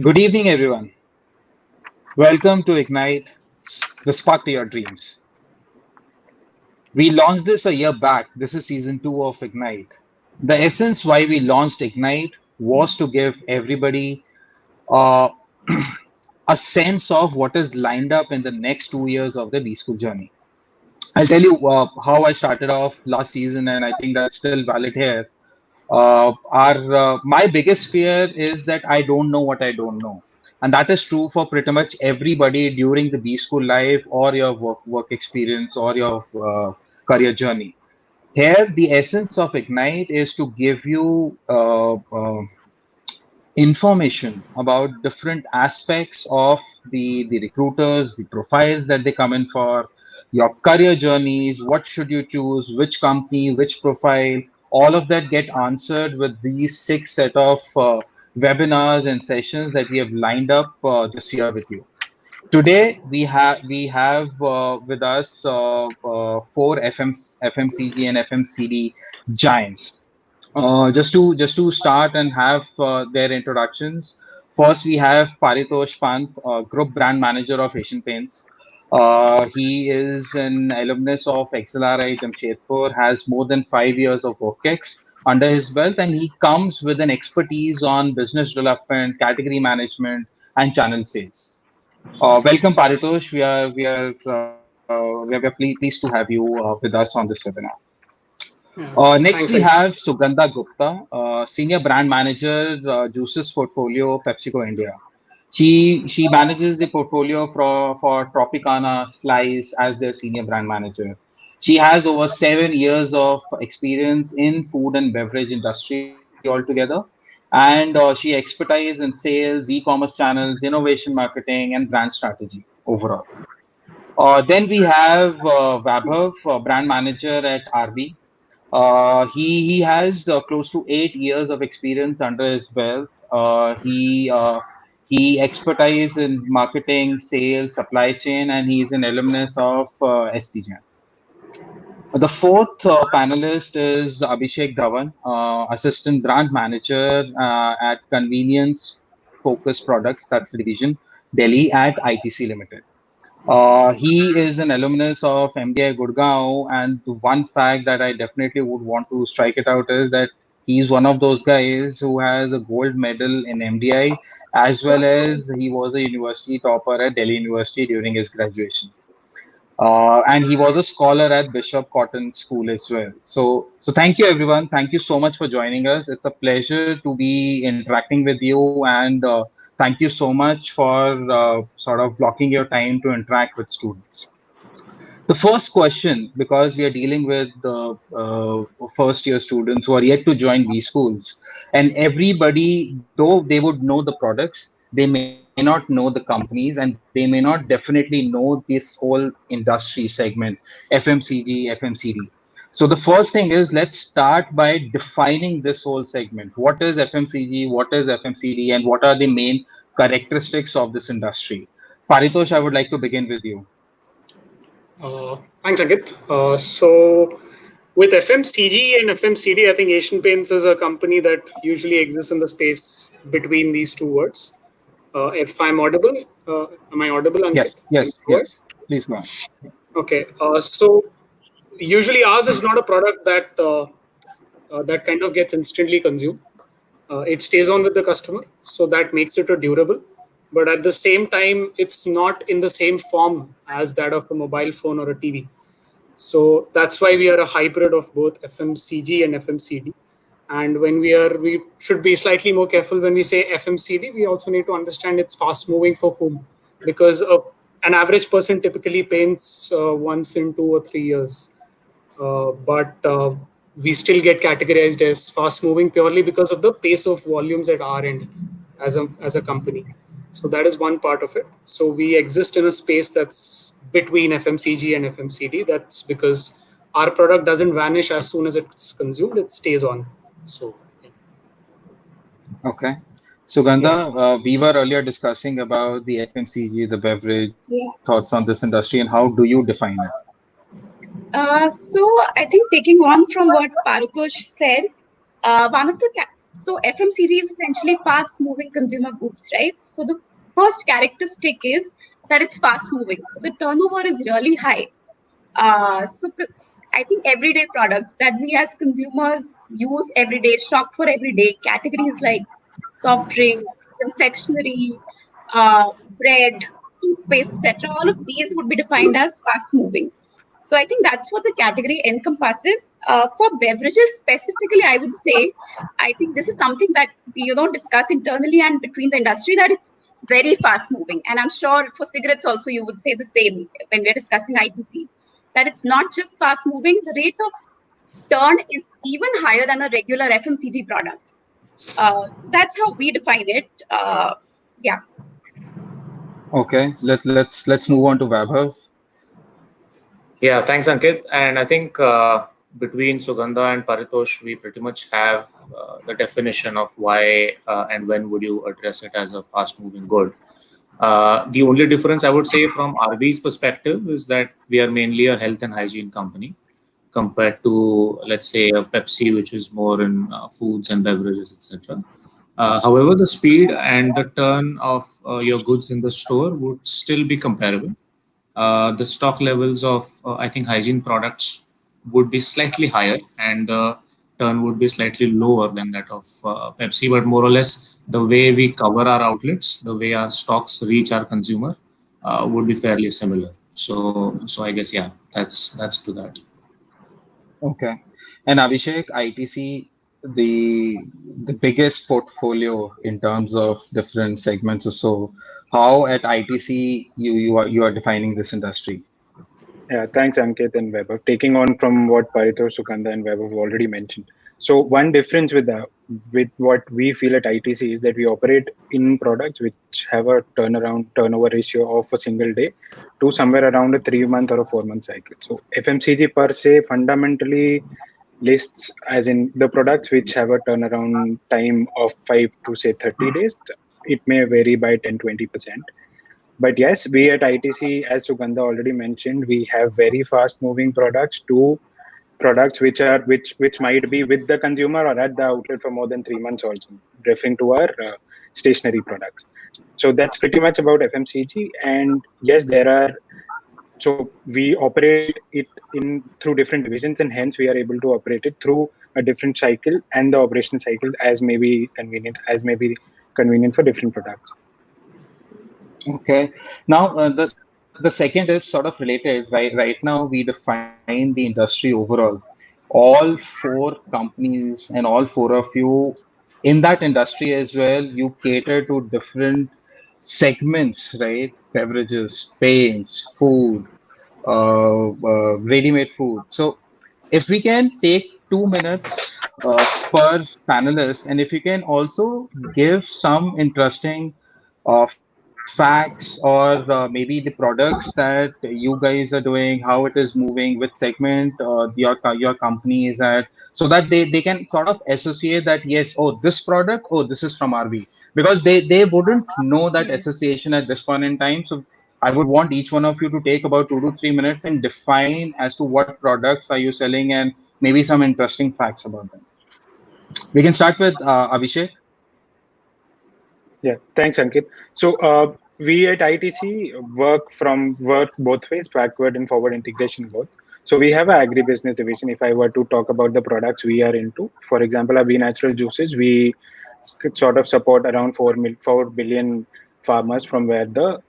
Good evening, everyone. Welcome to Ignite, the spark to your dreams. We launched this a year back. This is season 2 of Ignite. The essence why we launched Ignite was to give everybody uh, a sense of what is lined up in the next 2 years of the B School journey. I'll tell you how I started off last season, and I think that's still valid here. Our My biggest fear is that I don't know what I don't know, and that is true for pretty much everybody during the B school life or your work experience or your career journey. Here, the essence of Ignite is to give you information about different aspects of the recruiters, the profiles that they come in for, your career journeys, what should you choose, which company, which profile, all of that get answered with these 6 set of webinars and sessions that we have lined up this year with you. Today we have with us four FMCG and FMCD giants. Just to start and have their introductions. First, we have Paritosh Pant, Group Brand Manager of Asian Paints. He is an alumnus of XLRI Jamshedpur, has more than 5 years of work under his belt, and he comes with an expertise on business development, category management, and channel sales. Welcome, Paritosh. We are pleased to have you with us on this webinar. Yeah, Next, we thanks. have Sugandha Gupta, Senior Brand Manager, Juices Portfolio, PepsiCo India. She manages the portfolio for Tropicana Slice as their Senior Brand Manager. She has over 7 years of experience in food and beverage industry altogether, and she expertise in sales, e-commerce channels, innovation marketing, and brand strategy overall. Then we have Vaibhav, Brand Manager at RB. He has close to 8 years of experience under his belt. He expertise in marketing, sales, supply chain, and he is an alumnus of SPGM. The fourth panelist is Abhishek Dhawan, Assistant Brand Manager at Convenience Focused Products, that's the division, Delhi at ITC Limited. He is an alumnus of MDI Gurgaon, and the one fact that I definitely would want to strike it out is that he's one of those guys who has a gold medal in MDI, as well as he was a university topper at Delhi University during his graduation. And he was a scholar at Bishop Cotton School as well. So thank you everyone. Thank you so much for joining us. It's a pleasure to be interacting with you, and thank you so much for sort of blocking your time to interact with students. The first question, because we are dealing with the first year students who are yet to join B schools, and everybody, though they would know the products, they may not know the companies, and they may not definitely know this whole industry segment, FMCG, FMCD. So the first thing is, let's start by defining this whole segment. What is FMCG? What is FMCD? And what are the main characteristics of this industry? Paritosh, I would like to begin with you. Thanks, Ankit. So with FMCG and FMCD, I think Asian Paints is a company that usually exists in the space between these two words. If I'm audible, am I audible, Ankit? Yes. Please go on. Okay. So usually ours is not a product that that kind of gets instantly consumed. It stays on with the customer, so that makes it a durable. But at the same time, it's not in the same form as that of a mobile phone or a TV. So that's why we are a hybrid of both FMCG and FMCD. And when we should be slightly more careful when we say FMCD. We also need to understand it's fast moving for whom, because an average person typically paints once in 2 or 3 years. But we still get categorized as fast moving purely because of the pace of volumes at our end as a company. So that is one part of it. So we exist in a space that's between FMCG and FMCD. That's because our product doesn't vanish as soon as it's consumed; it stays on. So. Yeah. Okay. Sugandha, we were earlier discussing about the FMCG, the beverage, thoughts on this industry, and how do you define it? So I think taking on from what Paritosh said, one of the So FMCG is essentially fast-moving consumer goods, right? So the first characteristic is that it's fast-moving. So the turnover is really high. I think everyday products that we as consumers use every day, shop for every day, categories like soft drinks, confectionery, bread, toothpaste, etc. All of these would be defined as fast-moving. So I think that's what the category encompasses. For beverages specifically, I would say, I think this is something that we discuss internally and between the industry, that it's very fast-moving. And I'm sure for cigarettes also you would say the same when we're discussing ITC, that it's not just fast-moving. The rate of turn is even higher than a regular FMCG product. So that's how we define it. Yeah. Okay, let's move on to Vaibhav. Yeah, thanks, Ankit. And I think between Sugandha and Paritosh, we pretty much have the definition of why and when would you address it as a fast-moving good. The only difference I would say from RB's perspective is that we are mainly a health and hygiene company compared to, let's say, a Pepsi, which is more in foods and beverages, etc. However, the speed and the turn of your goods in the store would still be comparable. The stock levels of, I think, hygiene products would be slightly higher, and the turn would be slightly lower than that of Pepsi. But more or less, the way we cover our outlets, the way our stocks reach our consumer, would be fairly similar. So I guess yeah, that's to that. Okay, and Abhishek, ITC, the biggest portfolio in terms of different segments or so. How at ITC you are defining this industry? Yeah, thanks, Ankit and Vaibhav. Taking on from what Paritosh, Sugandha, and Vaibhav have already mentioned. So one difference with what we feel at ITC is that we operate in products which have a turnover ratio of a single day to somewhere around a 3 month or a 4 month cycle. So FMCG per se fundamentally lists as in the products which have a turnaround time of 5 to say 30 days. It may vary by 10-20%. But yes, we at ITC, as Sugandha already mentioned, we have very fast moving products to products which might be with the consumer or at the outlet for more than 3 months also, referring to our stationery products. So that's pretty much about FMCG. And yes, so we operate it in through different divisions, and hence we are able to operate it through a different cycle and the operational cycle as may be convenient for different products. Okay. Now, the second is sort of related, right? Right now, we define the industry overall. All four companies and all four of you in that industry as well, you cater to different segments, right? Beverages, paints, food, ready-made food. So, if we can take 2 minutes per panelist, and if you can also give some interesting facts or maybe the products that you guys are doing, how it is moving, which segment your company is at, so that they can sort of associate that, yes, oh, this product, oh, this is from RB, because they wouldn't know that association at this point in time. So I would want each one of you to take about 2 to 3 minutes and define as to what products are you selling and maybe some interesting facts about them. We can start with Abhishek. Yeah, thanks, Ankit. So we at ITC work both ways, backward and forward integration both. So we have an agribusiness division. If I were to talk about the products we are into, for example, our Be Natural juices, we sort of support around 4 billion farmers from where the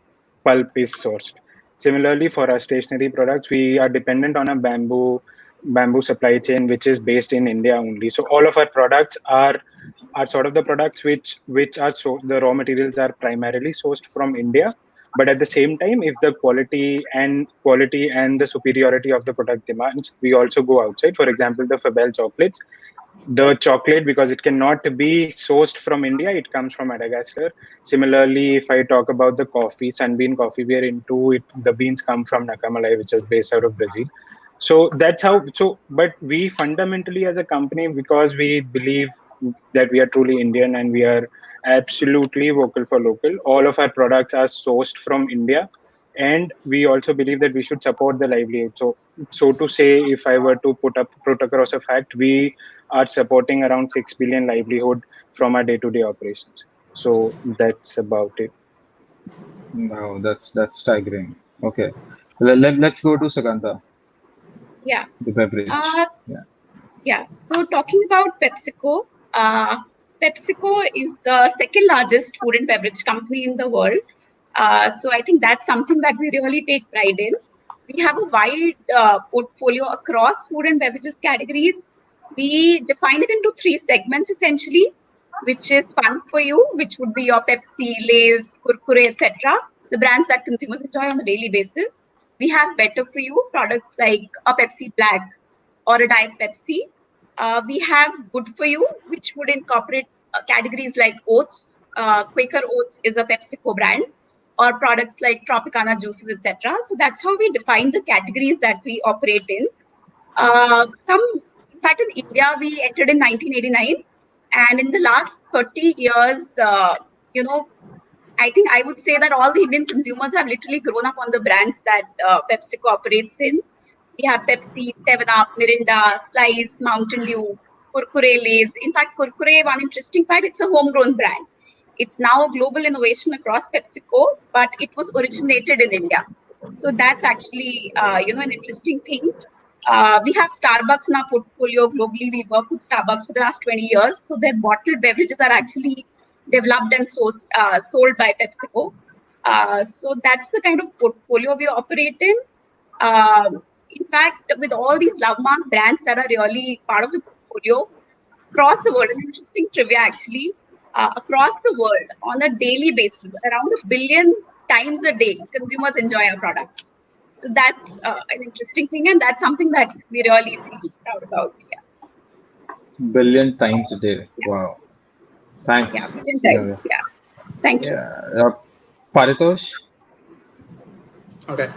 pulp is sourced. Similarly, for our stationery products, we are dependent on a bamboo supply chain, which is based in India only. So all of our products are sort of the products which are so the raw materials are primarily sourced from India. But at the same time, if the quality and the superiority of the product demands, we also go outside. For example, the Fabel chocolates, the chocolate, because it cannot be sourced from India, it comes from Madagascar. Similarly, if I talk about the coffee, Sunbean coffee, we are into it. The beans come from Nakamalai, which is based out of Brazil. So that's how. So, but we fundamentally, as a company, because we believe that we are truly Indian and we are absolutely vocal for local, all of our products are sourced from India, and we also believe that we should support the livelihood. So to say, if I were to put across a fact, we are supporting around 6 billion livelihood from our day-to-day operations. So that's about it. Wow, that's staggering. Okay, let's go to Sugandha, Yeah. the beverage. Uh, Yeah. yeah. So talking about PepsiCo, PepsiCo is the second largest food and beverage company in the world. So I think that's something that we really take pride in. We have a wide portfolio across food and beverages categories. We define it into three segments essentially, which is fun for you, which would be your Pepsi, Lay's, Kurkure, etc. The brands that consumers enjoy on a daily basis. We have better for you products like a Pepsi Black or a Diet Pepsi. We have good for you, which would incorporate categories like oats. Quaker Oats is a PepsiCo brand, or products like Tropicana juices, etc. So that's how we define the categories that we operate in. In fact, in India, we entered in 1989, and in the last 30 years, I think I would say that all the Indian consumers have literally grown up on the brands that PepsiCo operates in. We have Pepsi, 7 Up, Mirinda, Slice, Mountain Dew, Kurkure, Lay's. In fact, Kurkure, one interesting fact, it's a homegrown brand. It's now a global innovation across PepsiCo, but it was originated in India. So that's actually, an interesting thing. We have Starbucks in our portfolio globally. We work with Starbucks for the last 20 years. So their bottled beverages are actually developed and sold by PepsiCo. So that's the kind of portfolio we operate in. In fact, with all these love mark brands that are really part of the portfolio across the world, an interesting trivia actually, across the world on a daily basis, around 1 billion times a day, consumers enjoy our products. So that's an interesting thing, and that's something that we really feel proud about. Billion times a day. Yeah, Wow. yeah, Thanks, billion Sugandha. times. Yeah, thank you. Yeah. Paritosh? Okay.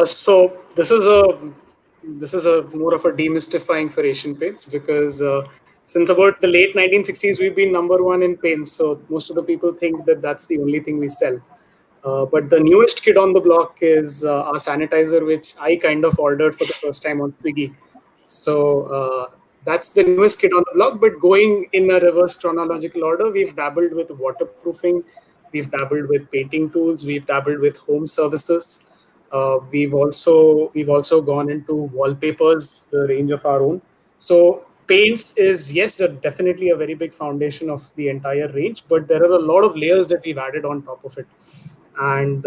So this is a more of a demystifying for Asian Paints, because since about the late 1960s we've been number one in paints. So most of the people think that that's the only thing we sell. But the newest kid on the block is our sanitizer, which I kind of ordered for the first time on Swiggy. So that's the newest kid on the block. But going in a reverse chronological order, we've dabbled with waterproofing, we've dabbled with painting tools, we've dabbled with home services. We've also gone into wallpapers, the range of our own. So paints is, yes, definitely a very big foundation of the entire range, but there are a lot of layers that we've added on top of it. And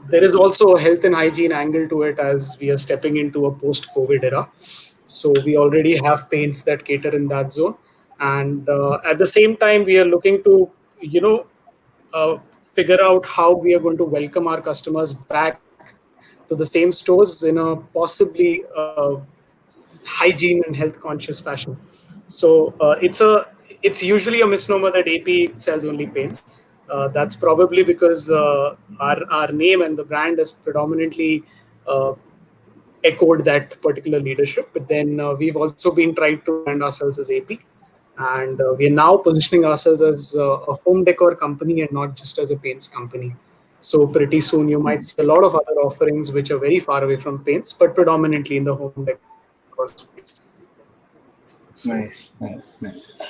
there is also a health and hygiene angle to it, as we are stepping into a post-COVID era. So we already have paints that cater in that zone, and at the same time, we are looking to, uh, figure out how we are going to welcome our customers back to the same stores in a possibly hygiene and health conscious fashion. So it's usually a misnomer that AP sells only paints. That's probably because our name and the brand is predominantly echoed that particular leadership. But then we've also been trying to brand ourselves as AP, and we are now positioning ourselves as a home decor company and not just as a paints company. So pretty soon you might see a lot of other offerings which are very far away from paints, but predominantly in the home decor space. So Nice.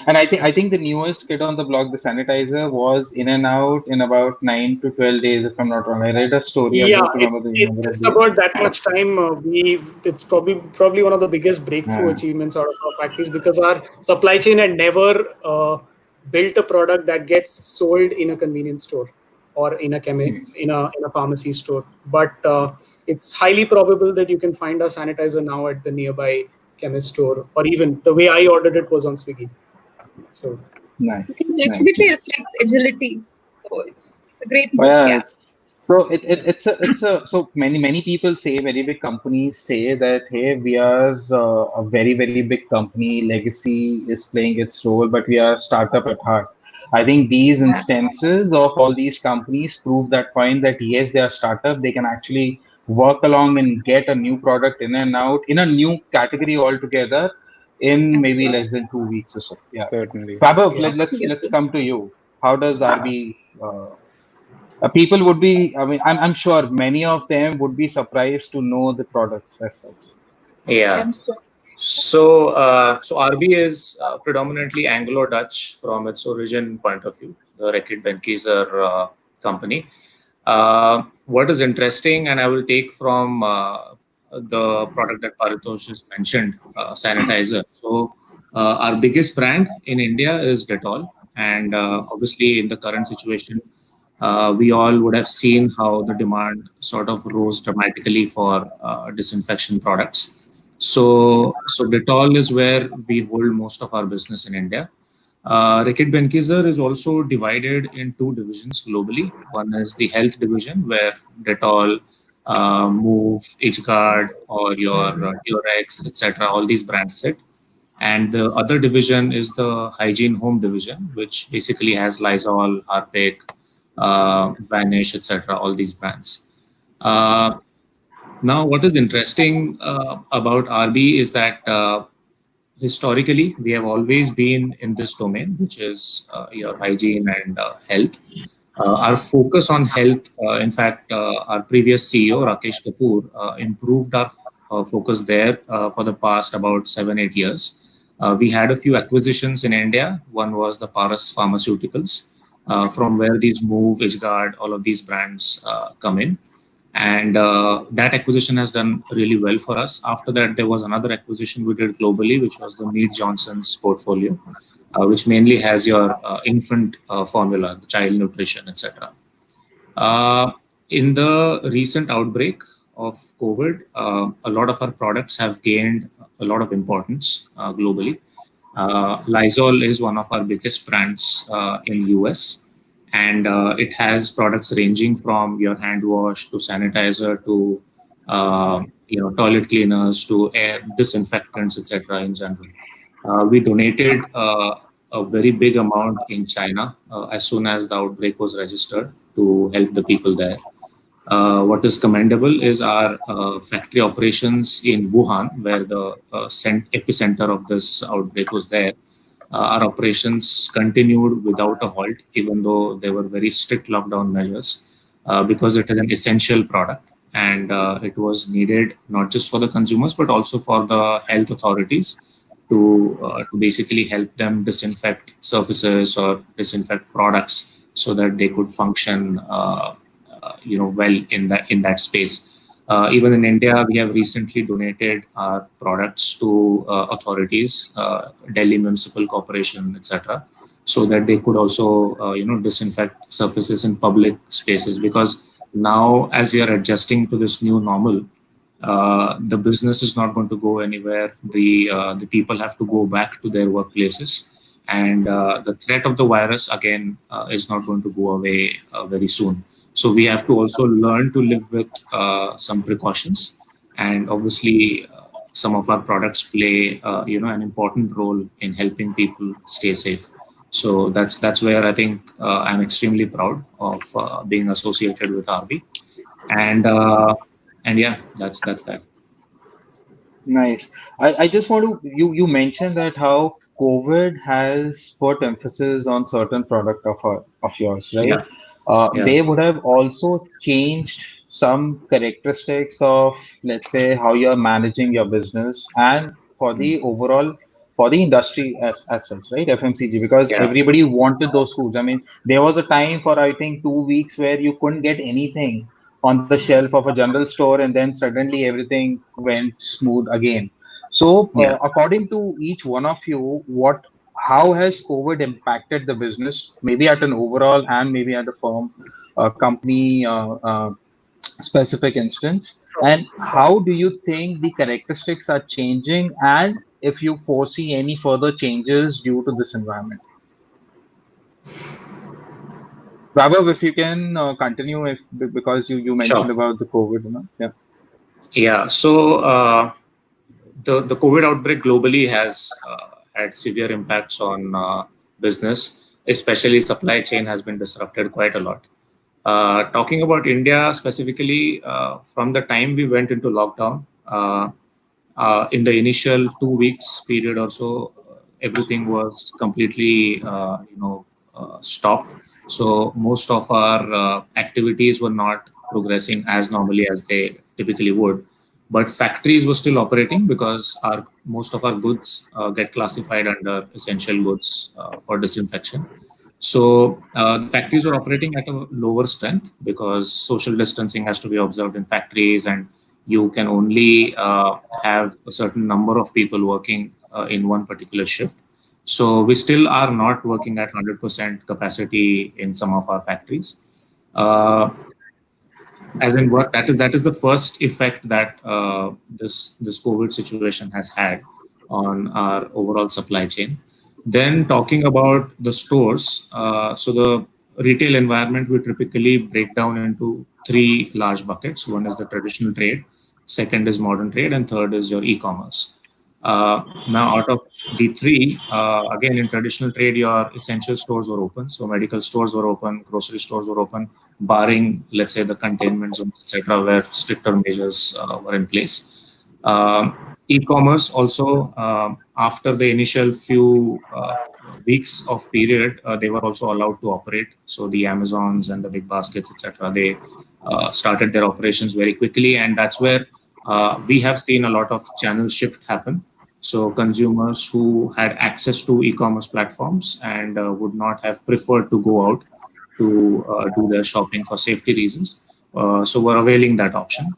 And I think the newest kid on the block, the sanitizer, was in and out in about 9 to 12 days, if I'm not wrong. I read a story. I yeah, don't remember the number of it's days. about that much time. It's probably one of the biggest breakthrough Ah, achievements out of our factories, because our supply chain had never built a product that gets sold in a convenience store or in a pharmacy store. But it's highly probable that you can find a sanitizer now at the nearby chemist store, or even the way I ordered it was on Swiggy. So I think nice. definitely reflects agility. So it's a great Oh, move. yeah, Yeah. so it's a so many people say, very big companies say that, hey, we are a very big company, legacy is playing its role, but we are a startup at heart. I think these Yeah. instances of all these companies prove that point, that yes, they are startup, they can actually work along and get a new product in and out in a new category altogether in maybe Absolutely. less than 2 weeks or so. Yeah. Certainly. Vaibhav, Yeah. let's Absolutely. come to you. How does RB people would be, I mean, I'm sure many of them would be surprised to know the products as such. Yeah. I'm so. So RB is predominantly Anglo-Dutch from its origin point of view, the Reckitt Benckiser company. What is interesting, and I will take from the product that Paritosh just mentioned, sanitizer. So our biggest brand in India is Dettol, and obviously in the current situation, we all would have seen how the demand sort of rose dramatically for disinfection products. So Dettol is where we hold most of our business in India. Reckitt Benckiser is also divided in two divisions globally. One is the health division, where Dettol, Move, Edgeguard, or your Durex, etc., all these brands sit. And the other division is the hygiene home division, which basically has Lysol, Harpic, Vanish, etc., all these brands. Now, what is interesting about RB is that historically we have always been in this domain, which is your hygiene and health. Our focus on health, in fact, our previous CEO, Rakesh Kapoor, improved our focus there for the past about 7-8 years. We had a few acquisitions in India. One was the Paras Pharmaceuticals, from where these Move, Edgeguard, all of these brands come in. And that acquisition has done really well for us. After that, there was another acquisition we did globally, which was the Mead Johnson's portfolio, which mainly has your infant formula, the child nutrition, etc. In the recent outbreak of COVID, a lot of our products have gained a lot of importance globally. Lysol is one of our biggest brands in US. And it has products ranging from your hand wash to sanitizer to toilet cleaners to air disinfectants, etc. in general. We donated a very big amount in China as soon as the outbreak was registered to help the people there. What is commendable is our factory operations in Wuhan, where the epicenter of this outbreak was there. Our operations continued without a halt, even though there were very strict lockdown measures, because it is an essential product and it was needed not just for the consumers, but also for the health authorities to basically help them disinfect surfaces or disinfect products so that they could function well in that space. Even in India, we have recently donated our products to authorities, Delhi Municipal Corporation, etc., so that they could also, disinfect surfaces in public spaces. Because now, as we are adjusting to this new normal, the business is not going to go anywhere. The people have to go back to their workplaces, and the threat of the virus again is not going to go away very soon. So we have to also learn to live with some precautions, and obviously some of our products play an important role in helping people stay safe. So that's where I think I'm extremely proud of being associated with RB, and yeah, that's that. Nice. I just want to you mentioned that how COVID has put emphasis on certain product of yours, right? Yeah, yeah, They would have also changed some characteristics of, let's say, how you're managing your business and for the overall for the industry as such, right? FMCG, because yeah, everybody wanted those foods. I mean, there was a time for I think 2 weeks where you couldn't get anything on the shelf of a general store, and then suddenly everything went smooth again. So, yeah. according to each one of you, how has COVID impacted the business, maybe at an overall and maybe at a firm, company specific instance? And how do you think the characteristics are changing, and if you foresee any further changes due to this environment? Vaibhav, if you can continue, if because you mentioned Sure. about the COVID, yeah. Yeah. So the COVID outbreak globally has had severe impacts on business, especially supply chain has been disrupted quite a lot. Talking about India specifically, from the time we went into lockdown, in the initial 2 weeks period or so, everything was completely, stopped. So most of our activities were not progressing as normally as they typically would. but factories were still operating because most of our goods get classified under essential goods for disinfection. So the factories were operating at a lower strength because social distancing has to be observed in factories, and you can only have a certain number of people working in one particular shift. So we still are not working at 100% capacity in some of our factories. As in what that is the first effect that this COVID situation has had on our overall supply chain. Then talking about the stores, so the retail environment we typically break down into three large buckets. One is the traditional trade, second is modern trade, and third is your e-commerce. Now, out of the three, again, in traditional trade, your essential stores were open. So medical stores were open, grocery stores were open, barring, let's say, the containment zones, etc., where stricter measures were in place. E-commerce also, after the initial few weeks of period, they were also allowed to operate. So the Amazons and the big baskets, etc., they started their operations very quickly, and that's where we have seen a lot of channel shift happen. So consumers who had access to e-commerce platforms and would not have preferred to go out to do their shopping for safety reasons, so were availing that option.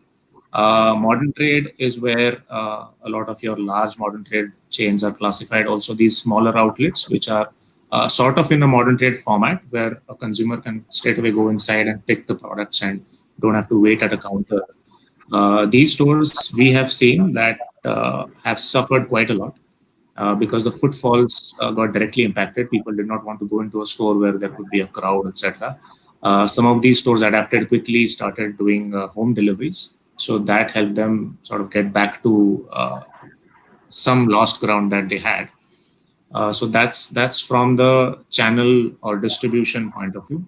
Modern trade is where a lot of your large modern trade chains are classified. Also, these smaller outlets, which are sort of in a modern trade format, where a consumer can straight away go inside and pick the products and don't have to wait at a counter. These stores we have seen that have suffered quite a lot because the footfalls got directly impacted. People did not want to go into a store where there could be a crowd, etc. Some of these stores adapted quickly, started doing home deliveries. So that helped them sort of get back to some lost ground that they had. So that's from the channel or distribution point of view.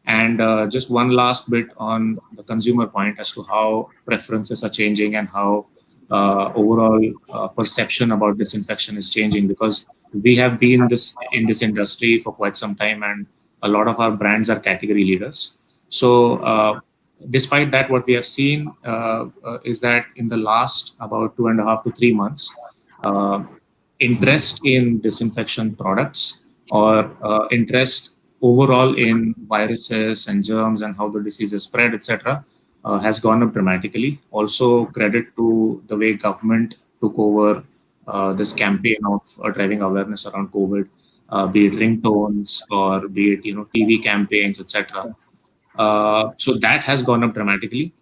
And just one last bit on the consumer point as to how preferences are changing and how overall perception about disinfection is changing, because we have been in this industry for quite some time, and a lot of our brands are category leaders. So despite that, what we have seen is that in the last about 2.5 to 3 months, interest in disinfection products or interest overall in viruses and germs and how the diseases spread, etc., has gone up dramatically. Also, credit to the way government took over this campaign of driving awareness around COVID, be it ringtones or be it TV campaigns, etc. So that has gone up dramatically.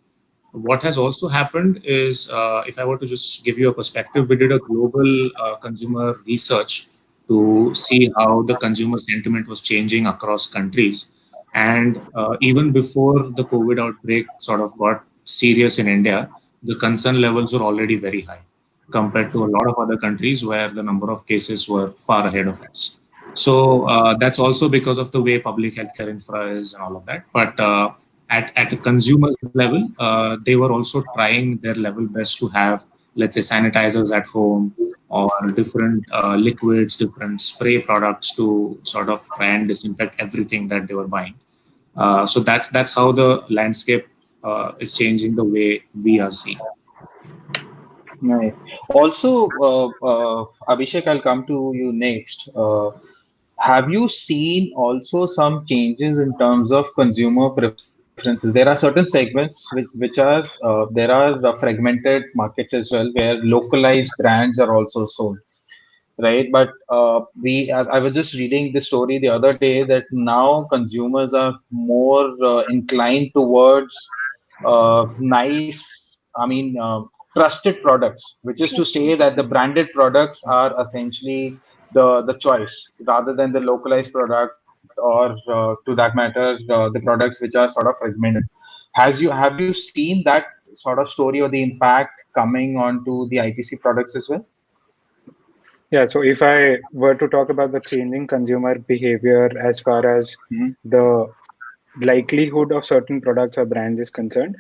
What has also happened is, if I were to just give you a perspective, we did a global consumer research to see how the consumer sentiment was changing across countries. And even before the COVID outbreak sort of got serious in India, the concern levels were already very high compared to a lot of other countries where the number of cases were far ahead of us. So that's also because of the way public healthcare infra is and all of that. But at a consumer's level, they were also trying their level best to have, let's say, sanitizers at home or different liquids, different spray products to sort of try and disinfect everything that they were buying. So that's how the landscape is changing the way we are seeing. Nice. Also, Abhishek, I'll come to you next. Have you seen also some changes in terms of consumer preferences? There are certain segments which are there are fragmented markets as well, where localized brands are also sold, right? But I was just reading the story the other day that now consumers are more inclined towards nice, trusted products, which is to say that the branded products are essentially the choice rather than the localized product, or to that matter, the products which are sort of fragmented. Have you seen that sort of story or the impact coming onto the ITC products as well? Yeah, so if I were to talk about the changing consumer behavior as far as the likelihood of certain products or brands is concerned,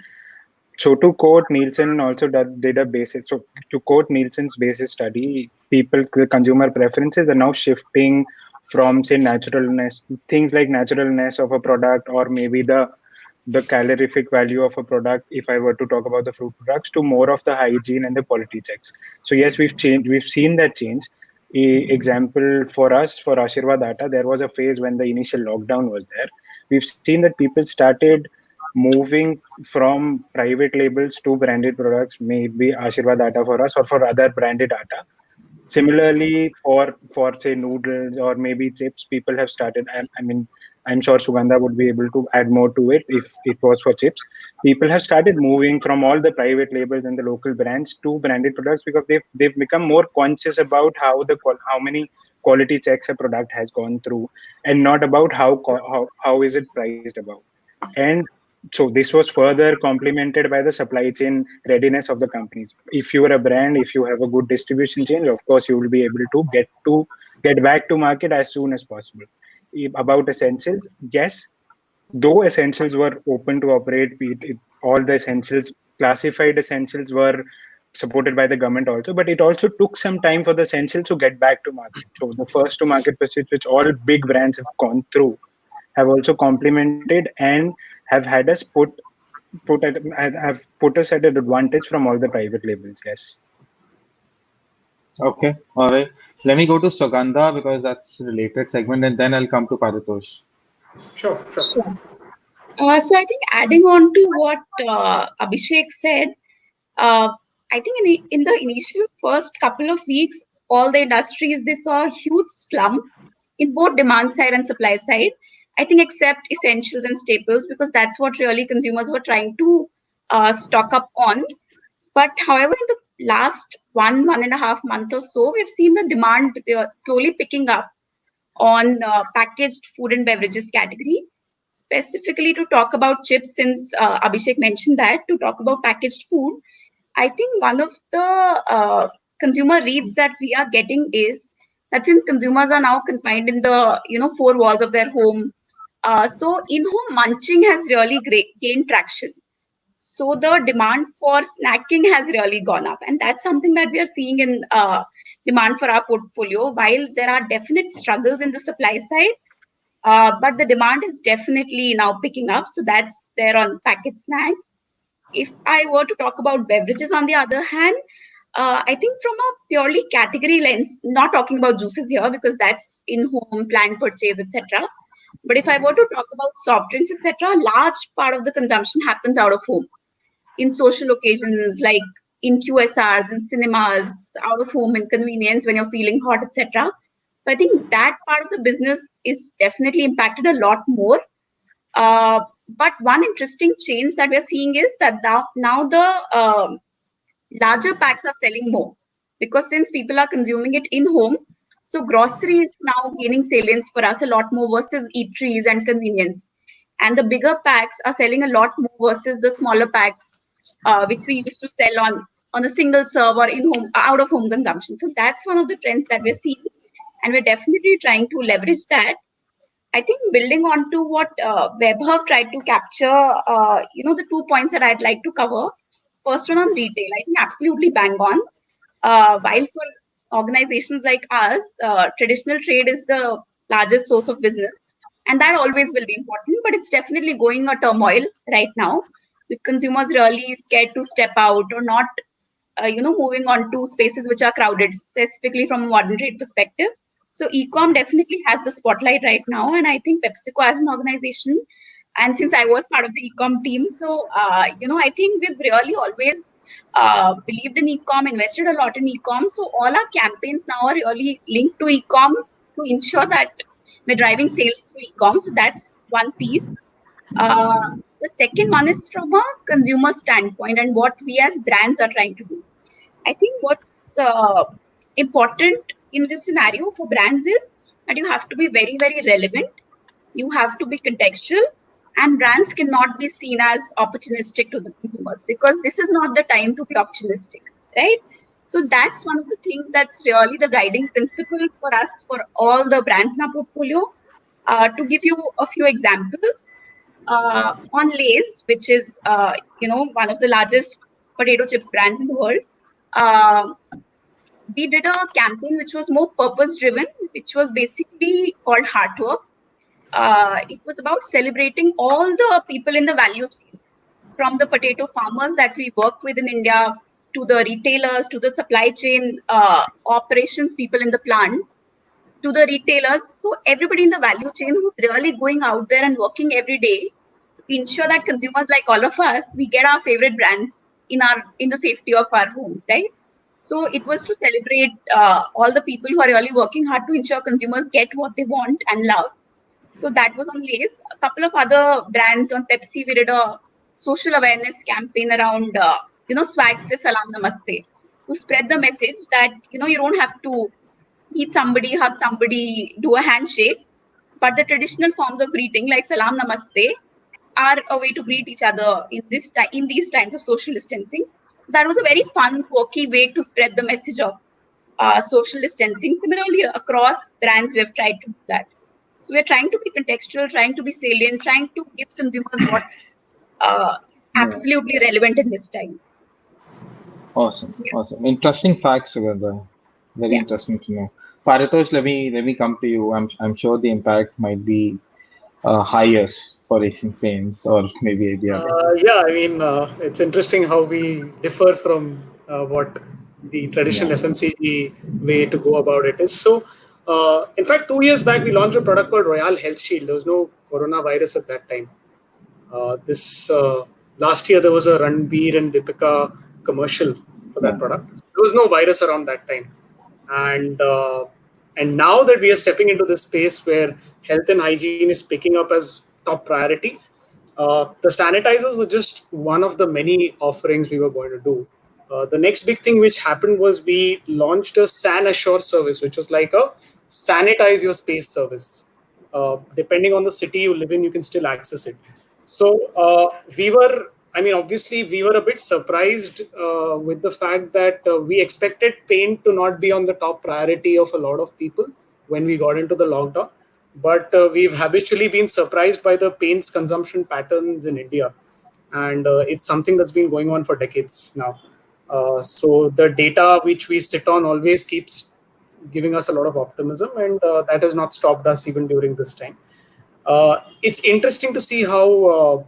so to quote Nielsen also did a basis. So to quote Nielsen's basis study, the consumer preferences are now shifting from, say, naturalness, things like naturalness of a product, or maybe the the calorific value of a product, if I were to talk about the fruit products, to more of the hygiene and the quality checks. So yes, we've seen that change. Example for us, for Ashirwad Atta, there was a phase when the initial lockdown was there. We've seen that people started moving from private labels to branded products, maybe Ashirwad Atta for us or for other branded atta. Similarly, for say noodles or maybe chips, people have started. I mean, I'm sure Sugandha would be able to add more to it if it was for chips. People have started moving from all the private labels and the local brands to branded products because they've become more conscious about how many quality checks a product has gone through, and not about how is it priced about. And so this was further complemented by the supply chain readiness of the companies. If you are a brand, if you have a good distribution chain, of course you will be able to get back to market as soon as possible. About essentials, yes, though essentials were open to operate, all the essentials, classified essentials, were supported by the government also, but it also took some time for the essentials to get back to market. So the first to market pursuit, which all big brands have gone through, have also complemented and have had us have put us at an advantage from all the private labels. Yes. Okay, all right. Let me go to Sugandha because that's related segment, and then I'll come to Paritosh. Sure. Sure. So I think adding on to what Abhishek said, I think in the initial first couple of weeks, all the industries, they saw a huge slump in both demand side and supply side. I think except essentials and staples, because that's what really consumers were trying to stock up on. But however, in the last 1.5 months or so, we've seen the demand slowly picking up on packaged food and beverages category. Specifically to talk about chips, since Abhishek mentioned that, to talk about packaged food, I think one of the consumer reads that we are getting is that since consumers are now confined in the four walls of their home, so in-home munching has really gained traction. So the demand for snacking has really gone up, and that's something that we are seeing in demand for our portfolio. While there are definite struggles in the supply side, but the demand is definitely now picking up. So that's there on packet snacks. If I were to talk about beverages, on the other hand, I think from a purely category lens, not talking about juices here because that's in-home, planned purchase, etc. But if I were to talk about soft drinks, etc., a large part of the consumption happens out of home in social occasions like in QSRs, in cinemas, out of home, in convenience when you're feeling hot, etc. So I think that part of the business is definitely impacted a lot more. But one interesting change that we're seeing is that now the larger packs are selling more because since people are consuming it in home, so grocery is now gaining salience for us a lot more versus eateries and convenience. And the bigger packs are selling a lot more versus the smaller packs, which we used to sell on a single serve or in home, out of home consumption. So that's one of the trends that we're seeing, and we're definitely trying to leverage that. I think building on to what Vaibhav tried to capture, the 2 points that I'd like to cover. First one on retail, I think absolutely bang on. While for organizations like us, traditional trade is the largest source of business, and that always will be important, but it's definitely going a turmoil right now with consumers really scared to step out or not, moving on to spaces which are crowded, specifically from a modern trade perspective. So e-com definitely has the spotlight right now, and I think PepsiCo as an organization, and since I was part of the e-com team, so I think we've really always believed in e-com, invested a lot in e-com. So all our campaigns now are really linked to e-com to ensure that we're driving sales through e-com. So that's one piece. The second one is from a consumer standpoint and what we as brands are trying to do. I think what's important in this scenario for brands is that you have to be very, very relevant. You have to be contextual, and brands cannot be seen as opportunistic to the consumers because this is not the time to be opportunistic, right? So that's one of the things that's really the guiding principle for us, for all the brands in our portfolio. To give you a few examples, on Lay's, which is one of the largest potato chips brands in the world, we did a campaign which was more purpose driven, which was basically called Heart Work. it was about celebrating all the people in the value chain, from the potato farmers that we work with in India, to the retailers, to the supply chain operations people in the plant, to the retailers. So everybody in the value chain who's really going out there and working every day to ensure that consumers like all of us, we get our favorite brands in the safety of our homes, right? So it was to celebrate all the people who are really working hard to ensure consumers get what they want and love. So that was on Lay's. A couple of other brands on Pepsi, we did a social awareness campaign around, swag se salam namaste, to spread the message that, you don't have to meet somebody, hug somebody, do a handshake, but the traditional forms of greeting like salam namaste are a way to greet each other in these times of social distancing. So that was a very fun, quirky way to spread the message of social distancing. Similarly, across brands, we have tried to do that. So we're trying to be contextual, trying to be salient, trying to give consumers what is absolutely relevant in this time. Awesome. Interesting facts, Sugandha. Very interesting to know. Paritosh, let me come to you. I'm sure the impact might be higher for Asian Paints or maybe India. It's interesting how we differ from what the traditional FMCG way to go about it is. So, in fact, 2 years back, we launched a product called Royale Health Shield. There was no coronavirus at that time. This last year, there was a Ranbir and Deepika commercial for that product. There was no virus around that time. And now that we are stepping into this space where health and hygiene is picking up as top priority, the sanitizers were just one of the many offerings we were going to do. The next big thing which happened was we launched a San Assure service, which was like a sanitize your space service. Depending on the city you live in, you can still access it. So obviously we were a bit surprised with the fact that we expected paint to not be on the top priority of a lot of people when we got into the lockdown. But we've habitually been surprised by the paint's consumption patterns in India. And it's something that's been going on for decades now. So the data which we sit on always keeps giving us a lot of optimism, and that has not stopped us even during this time. It's interesting to see how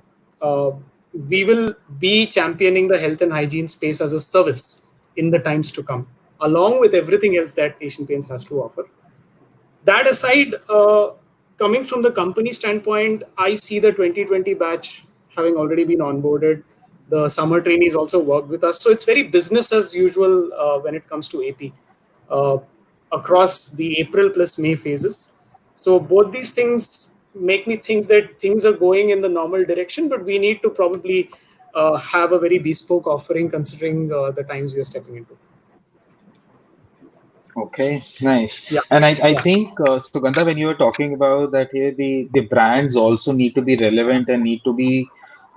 we will be championing the health and hygiene space as a service in the times to come, along with everything else that Asian Paints has to offer. That aside, coming from the company standpoint, I see the 2020 batch having already been onboarded. The summer trainees also worked with us. So it's very business as usual when it comes to AP across the April plus May phases. So both these things make me think that things are going in the normal direction, but we need to probably have a very bespoke offering considering the times we are stepping into. Okay, nice. And I think, Sugandha, when you were talking about that here, the brands also need to be relevant and need to be,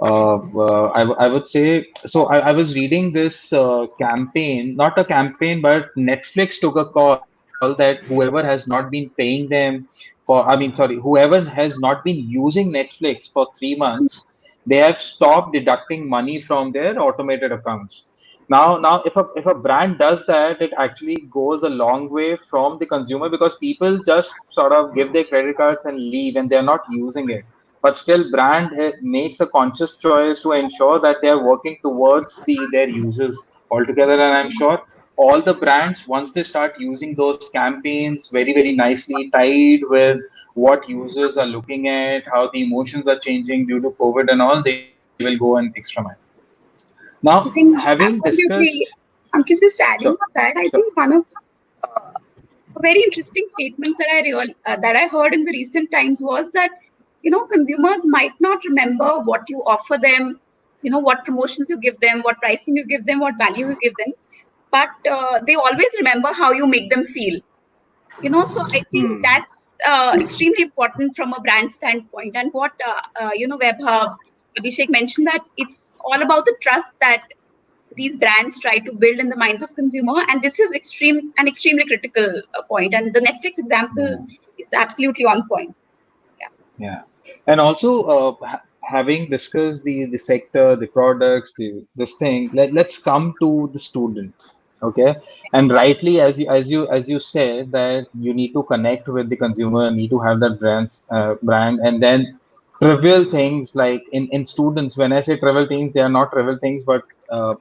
I would say, so I was reading this campaign, not a campaign, but Netflix took a call that whoever has not been paying them whoever has not been using Netflix for 3 months, they have stopped deducting money from their automated accounts. Now, if a brand does that, it actually goes a long way from the consumer, because people just sort of give their credit cards and leave, and they're not using it. But still, brand makes a conscious choice to ensure that they're working towards their users altogether. And I'm sure all the brands, once they start using those campaigns very, very nicely tied with what users are looking at, how the emotions are changing due to COVID and all, they will go an extra mile. Now, I think having absolutely, discussed, Ankit, just adding sure, on that, I sure. think one of very interesting statements that I heard in the recent times was that, consumers might not remember what you offer them, what promotions you give them, what pricing you give them, what value you give them, but they always remember how you make them feel. So I think that's extremely important from a brand standpoint. And what Vaibhav, Abhishek mentioned, that it's all about the trust that these brands try to build in the minds of consumer, and this is extremely critical point. And the Netflix example is absolutely on point. Yeah. And also, having discussed the sector, the products, this thing, let's come to the students. Okay, and rightly, as you say, that you need to connect with the consumer, need to have that brand, and then trivial things like in students. When I say trivial things, they are not trivial things, but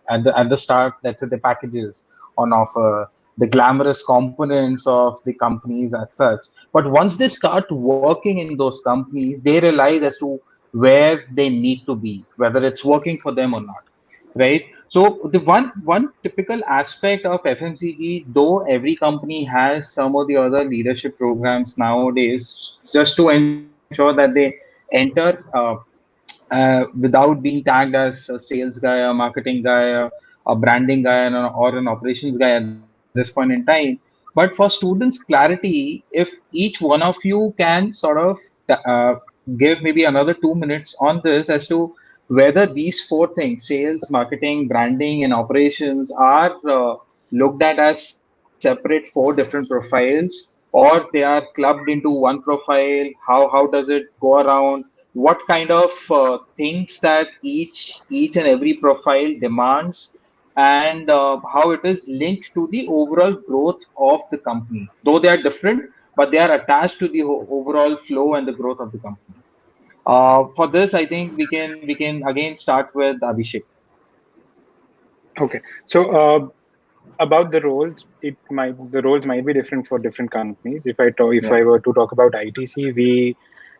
at the start, let's say the packages on offer, the glamorous components of the companies as such. But once they start working in those companies, they realize as to where they need to be, whether it's working for them or not, right? So the one typical aspect of FMCG, though every company has some or the other leadership programs nowadays, just to ensure that they enter without being tagged as a sales guy, a marketing guy, a branding guy, or an operations guy at this point in time. But for students' clarity, if each one of you can sort of uh, give maybe another 2 minutes on this as to whether these four things, sales, marketing, branding, and operations, are looked at as separate four different profiles, or they are clubbed into one profile. How does it go around? What kind of things that each and every profile demands, and how it is linked to the overall growth of the company, though they are different, but they are attached to the overall flow and the growth of the company. For this, I think we can again start with Abhishek. Okay. So about the roles, the roles might be different for different companies. If Yeah. I were to talk about ITC,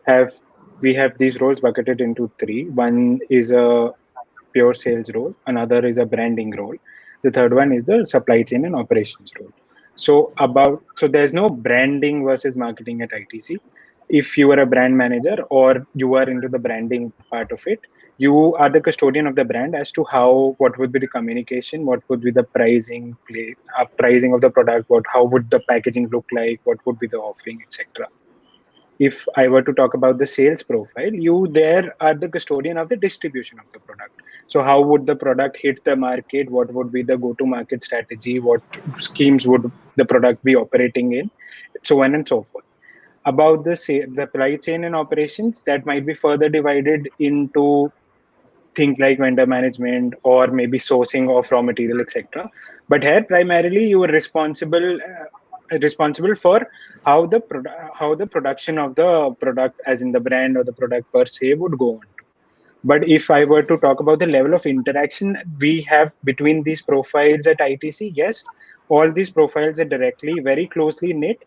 have we have these roles bucketed into three. One is a pure sales role, another is a branding role, the third one is the supply chain and operations role. So there's no branding versus marketing at ITC. If you are a brand manager or you are into the branding part of it, you are the custodian of the brand as to what would be the communication, what would be the pricing of the product, how would the packaging look like, what would be the offering, etc. If I were to talk about the sales profile, you there are the custodian of the distribution of the product. So how would the product hit the market? What would be the go-to-market strategy? What schemes would the product be operating in? So on and so forth. About the supply chain and operations, that might be further divided into things like vendor management or maybe sourcing of raw material, etc. But here, primarily, you are responsible for how the production of the product, as in the brand or the product per se, would go on. But if I were to talk about the level of interaction we have between these profiles at ITC, yes, all these profiles are directly, very closely knit.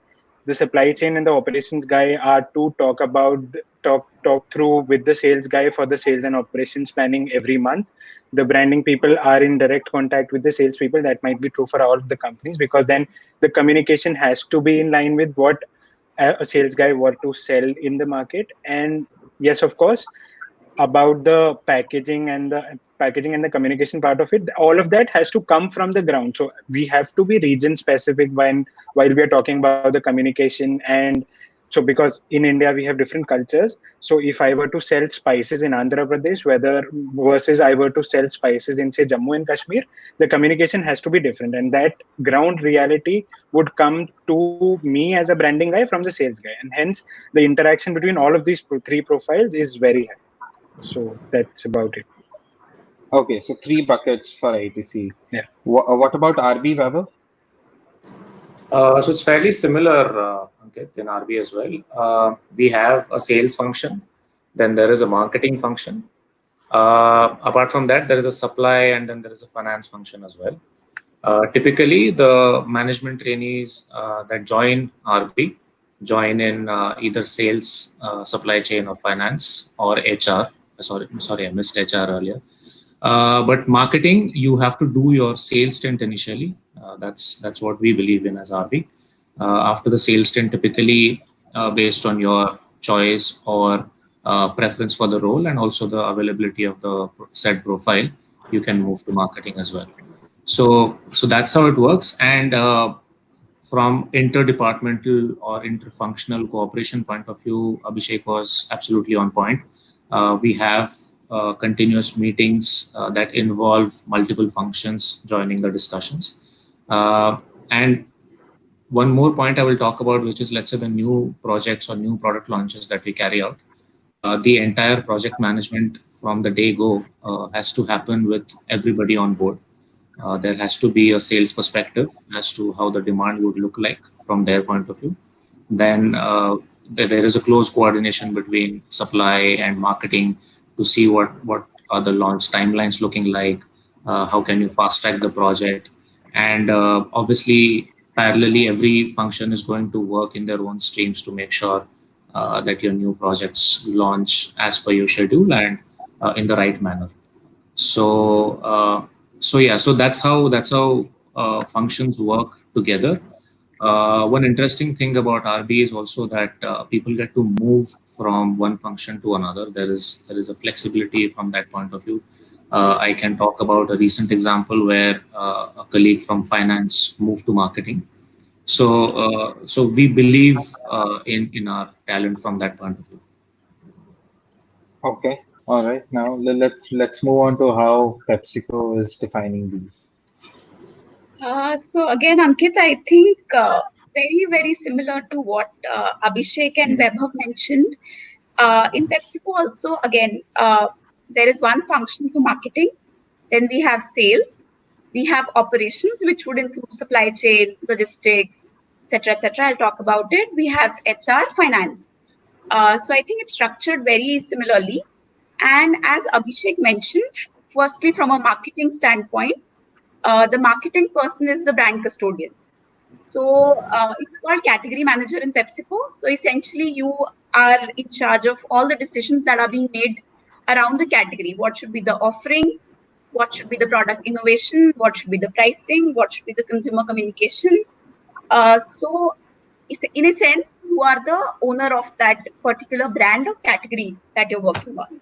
The supply chain and the operations guy are to talk through with the sales guy for the sales and operations planning every month. The branding people are in direct contact with the sales people. That might be true for all of the companies, because then the communication has to be in line with what a sales guy were to sell in the market. And yes, of course, about the packaging and the communication part of it, all of that has to come from the ground. So we have to be region specific while we are talking about the communication. And so because in India we have different cultures, so if I were to sell spices in Andhra Pradesh whether versus I were to sell spices in, say, Jammu and Kashmir, the communication has to be different, and that ground reality would come to me as a branding guy from the sales guy, and hence the interaction between all of these three profiles is very high. So that's about it. Okay, so three buckets for ITC. Yeah. What about RB, Vaibhav? So it's fairly similar, Ankit, in RB as well. We have a sales function, then there is a marketing function. Apart from that, there is a supply, and then there is a finance function as well. Typically, the management trainees that join RB join in either sales, supply chain, or finance, or HR. Sorry, I missed HR earlier. But marketing, you have to do your sales stint initially. That's what we believe in as RB. After the sales stint, typically based on your choice or preference for the role, and also the availability of the said profile, you can move to marketing as well. So that's how it works. And from interdepartmental or interfunctional cooperation point of view, Abhishek was absolutely on point. We have continuous meetings that involve multiple functions joining the discussions. And one more point I will talk about, which is, let's say, the new projects or new product launches that we carry out. The entire project management from the day go has to happen with everybody on board. There has to be a sales perspective as to how the demand would look like from their point of view. Then there is a close coordination between supply and marketing to see what are the launch timelines looking like, how can you fast track the project, and obviously parallelly every function is going to work in their own streams to make sure that your new projects launch as per your schedule and in the right manner. So that's how functions work together. One interesting thing about RB is also that people get to move from one function to another. There is a flexibility from that point of view. I can talk about a recent example where a colleague from finance moved to marketing. So we believe in our talent from that point of view. Okay. All right. Now let's move on to how PepsiCo is defining these. So again, Ankit, I think very, very similar to what Abhishek and Vaibhav mentioned. In PepsiCo also, again, there is one function for marketing. Then we have sales. We have operations, which would include supply chain, logistics, etc., etc. I'll talk about it. We have HR, finance. So I think it's structured very similarly. And as Abhishek mentioned, firstly, from a marketing standpoint, the marketing person is the brand custodian. So it's called category manager in PepsiCo. So essentially, you are in charge of all the decisions that are being made around the category. What should be the offering? What should be the product innovation? What should be the pricing? What should be the consumer communication? So in a sense, you are the owner of that particular brand or category that you're working on.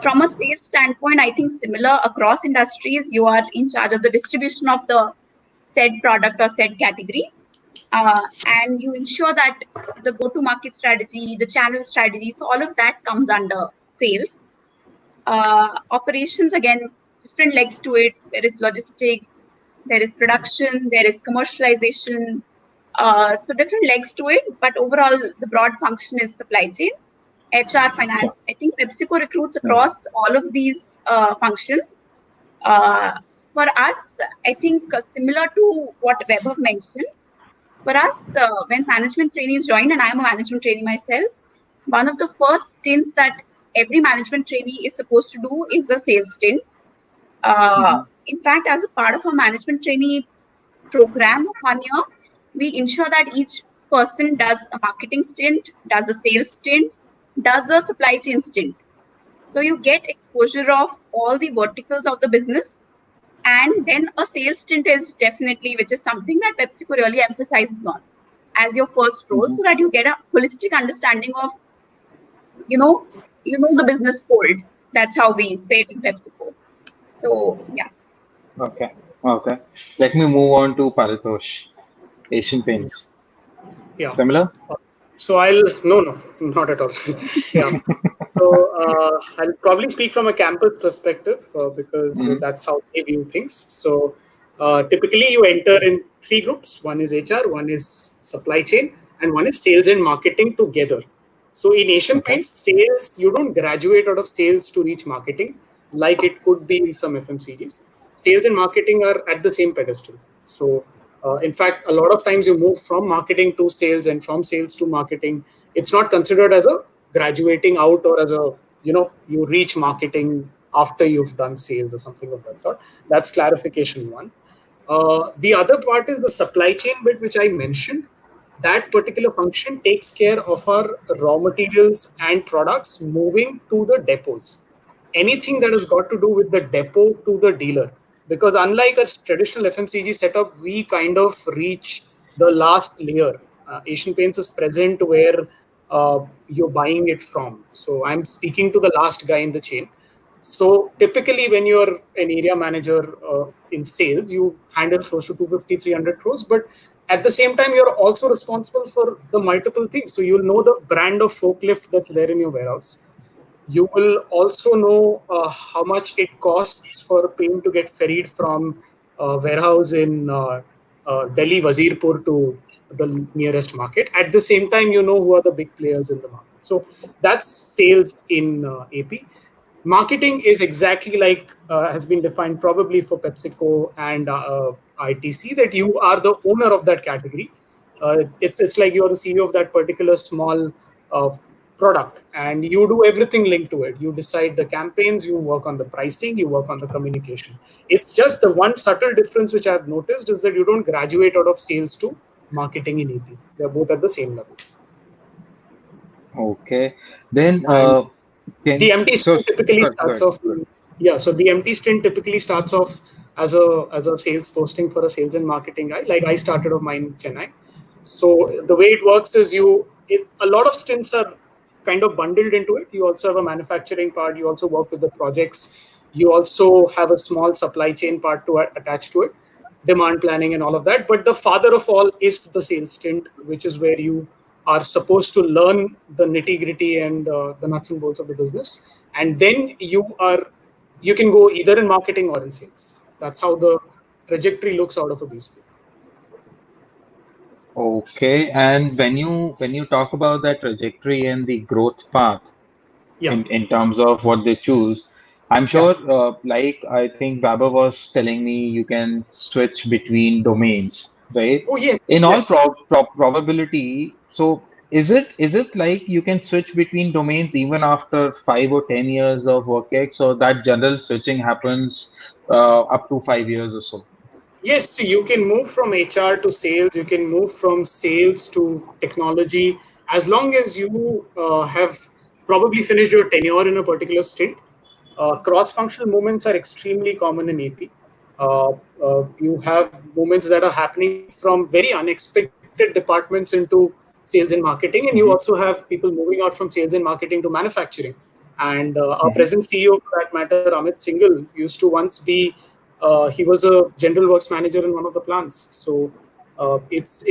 From a sales standpoint, I think similar across industries, you are in charge of the distribution of the said product or said category. And you ensure that the go-to-market strategy, the channel strategy, so all of that comes under sales. Operations, again, different legs to it. There is logistics, there is production, there is commercialization. So different legs to it, but overall, the broad function is supply chain. HR, finance. I think PepsiCo recruits across all of these functions. For us, I think similar to what Vaibhav mentioned, for us, when management trainees join, and I'm a management trainee myself, one of the first stints that every management trainee is supposed to do is a sales stint. In fact, as a part of a management trainee program of 1 year, we ensure that each person does a marketing stint, does a sales stint, does a supply chain stint. So you get exposure of all the verticals of the business. And then a sales stint is definitely, which is something that PepsiCo really emphasizes on as your first role, so that you get a holistic understanding of, you know the business cold. That's how we say it in PepsiCo. So yeah. Okay. Let me move on to Paritosh, Asian Paints. Yeah. Similar? So no, not at all. Yeah. So I'll probably speak from a campus perspective because that's how they view things. So typically you enter in 3 groups. One is HR, one is supply chain, and one is sales and marketing together. So in Asian Paints, sales, you don't graduate out of sales to reach marketing like it could be in some FMCGs. Sales and marketing are at the same pedestal. So in fact, a lot of times you move from marketing to sales and from sales to marketing. It's not considered as a graduating out or as a, you reach marketing after you've done sales or something of that sort. That's clarification one. The other part is the supply chain bit, which I mentioned. That particular function takes care of our raw materials and products moving to the depots. Anything that has got to do with the depot to the dealer. Because unlike a traditional FMCG setup, we kind of reach the last layer. Asian Paints is present where you're buying it from. So I'm speaking to the last guy in the chain. So typically when you're an area manager in sales, you handle close to 250, 300 crores. But at the same time, you're also responsible for the multiple things. So you'll know the brand of forklift that's there in your warehouse. You will also know how much it costs for paint to get ferried from warehouse in Delhi, Wazirpur to the nearest market. At the same time, you know who are the big players in the market. So that's sales in AP. Marketing is exactly like has been defined probably for PepsiCo and ITC, that you are the owner of that category. It's like you're the CEO of that particular small uh, product, and you do everything linked to it. You decide the campaigns, you work on the pricing, you work on the communication. It's just the one subtle difference which I've noticed is that you don't graduate out of sales to marketing in EP. They're both at the same levels. Okay. Then And the can empty so stint typically starts good, off. Yeah, so the empty stint typically starts off as a sales posting for a sales and marketing guy. Like I started off mine in Chennai. So the way it works is a lot of stints are kind of bundled into it. You also have a manufacturing part. You also work with the projects. You also have a small supply chain part to attach to it, demand planning and all of that. But the father of all is the sales stint, which is where you are supposed to learn the nitty gritty and the nuts and bolts of the business, and then you can go either in marketing or in sales. That's how the trajectory looks out of a bespoke. okay. And when you talk about that trajectory and the growth path Yeah, in terms of what they choose, I'm yeah. sure, like I think Baba was telling me, you can switch between domains, right? Oh yes, In all yes. probability, so is it like you can switch between domains even after 5 or 10 years of work ex, or that general switching happens up to 5 years or so? Yes, so you can move from HR to sales. You can move from sales to technology as long as you have probably finished your tenure in a particular stint. Cross-functional movements are extremely common in AP. You have movements that are happening from very unexpected departments into sales and marketing, and you Hmm. also have people moving out from sales and marketing to manufacturing. And our Hmm. present CEO, for that matter, Amit Singhal, used to once be he was a general works manager in one of the plants. So it's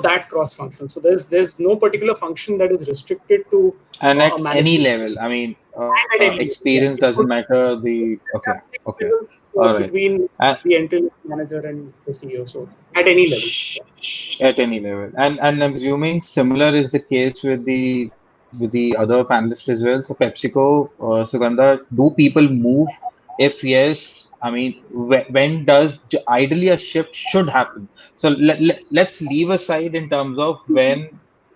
that cross functional. So there's no particular function that is restricted to And a at any manager. level, I mean, And at any level, yeah. experience You doesn't could matter. The okay, have flex okay, levels all right. between the entry manager and the CEO. So at any level. Yeah. At any level. And I'm assuming similar is the case with the other panelists as well. So PepsiCo, Sugandha, do people move? If yes, I mean, when does ideally a shift should happen? So let's leave aside in terms of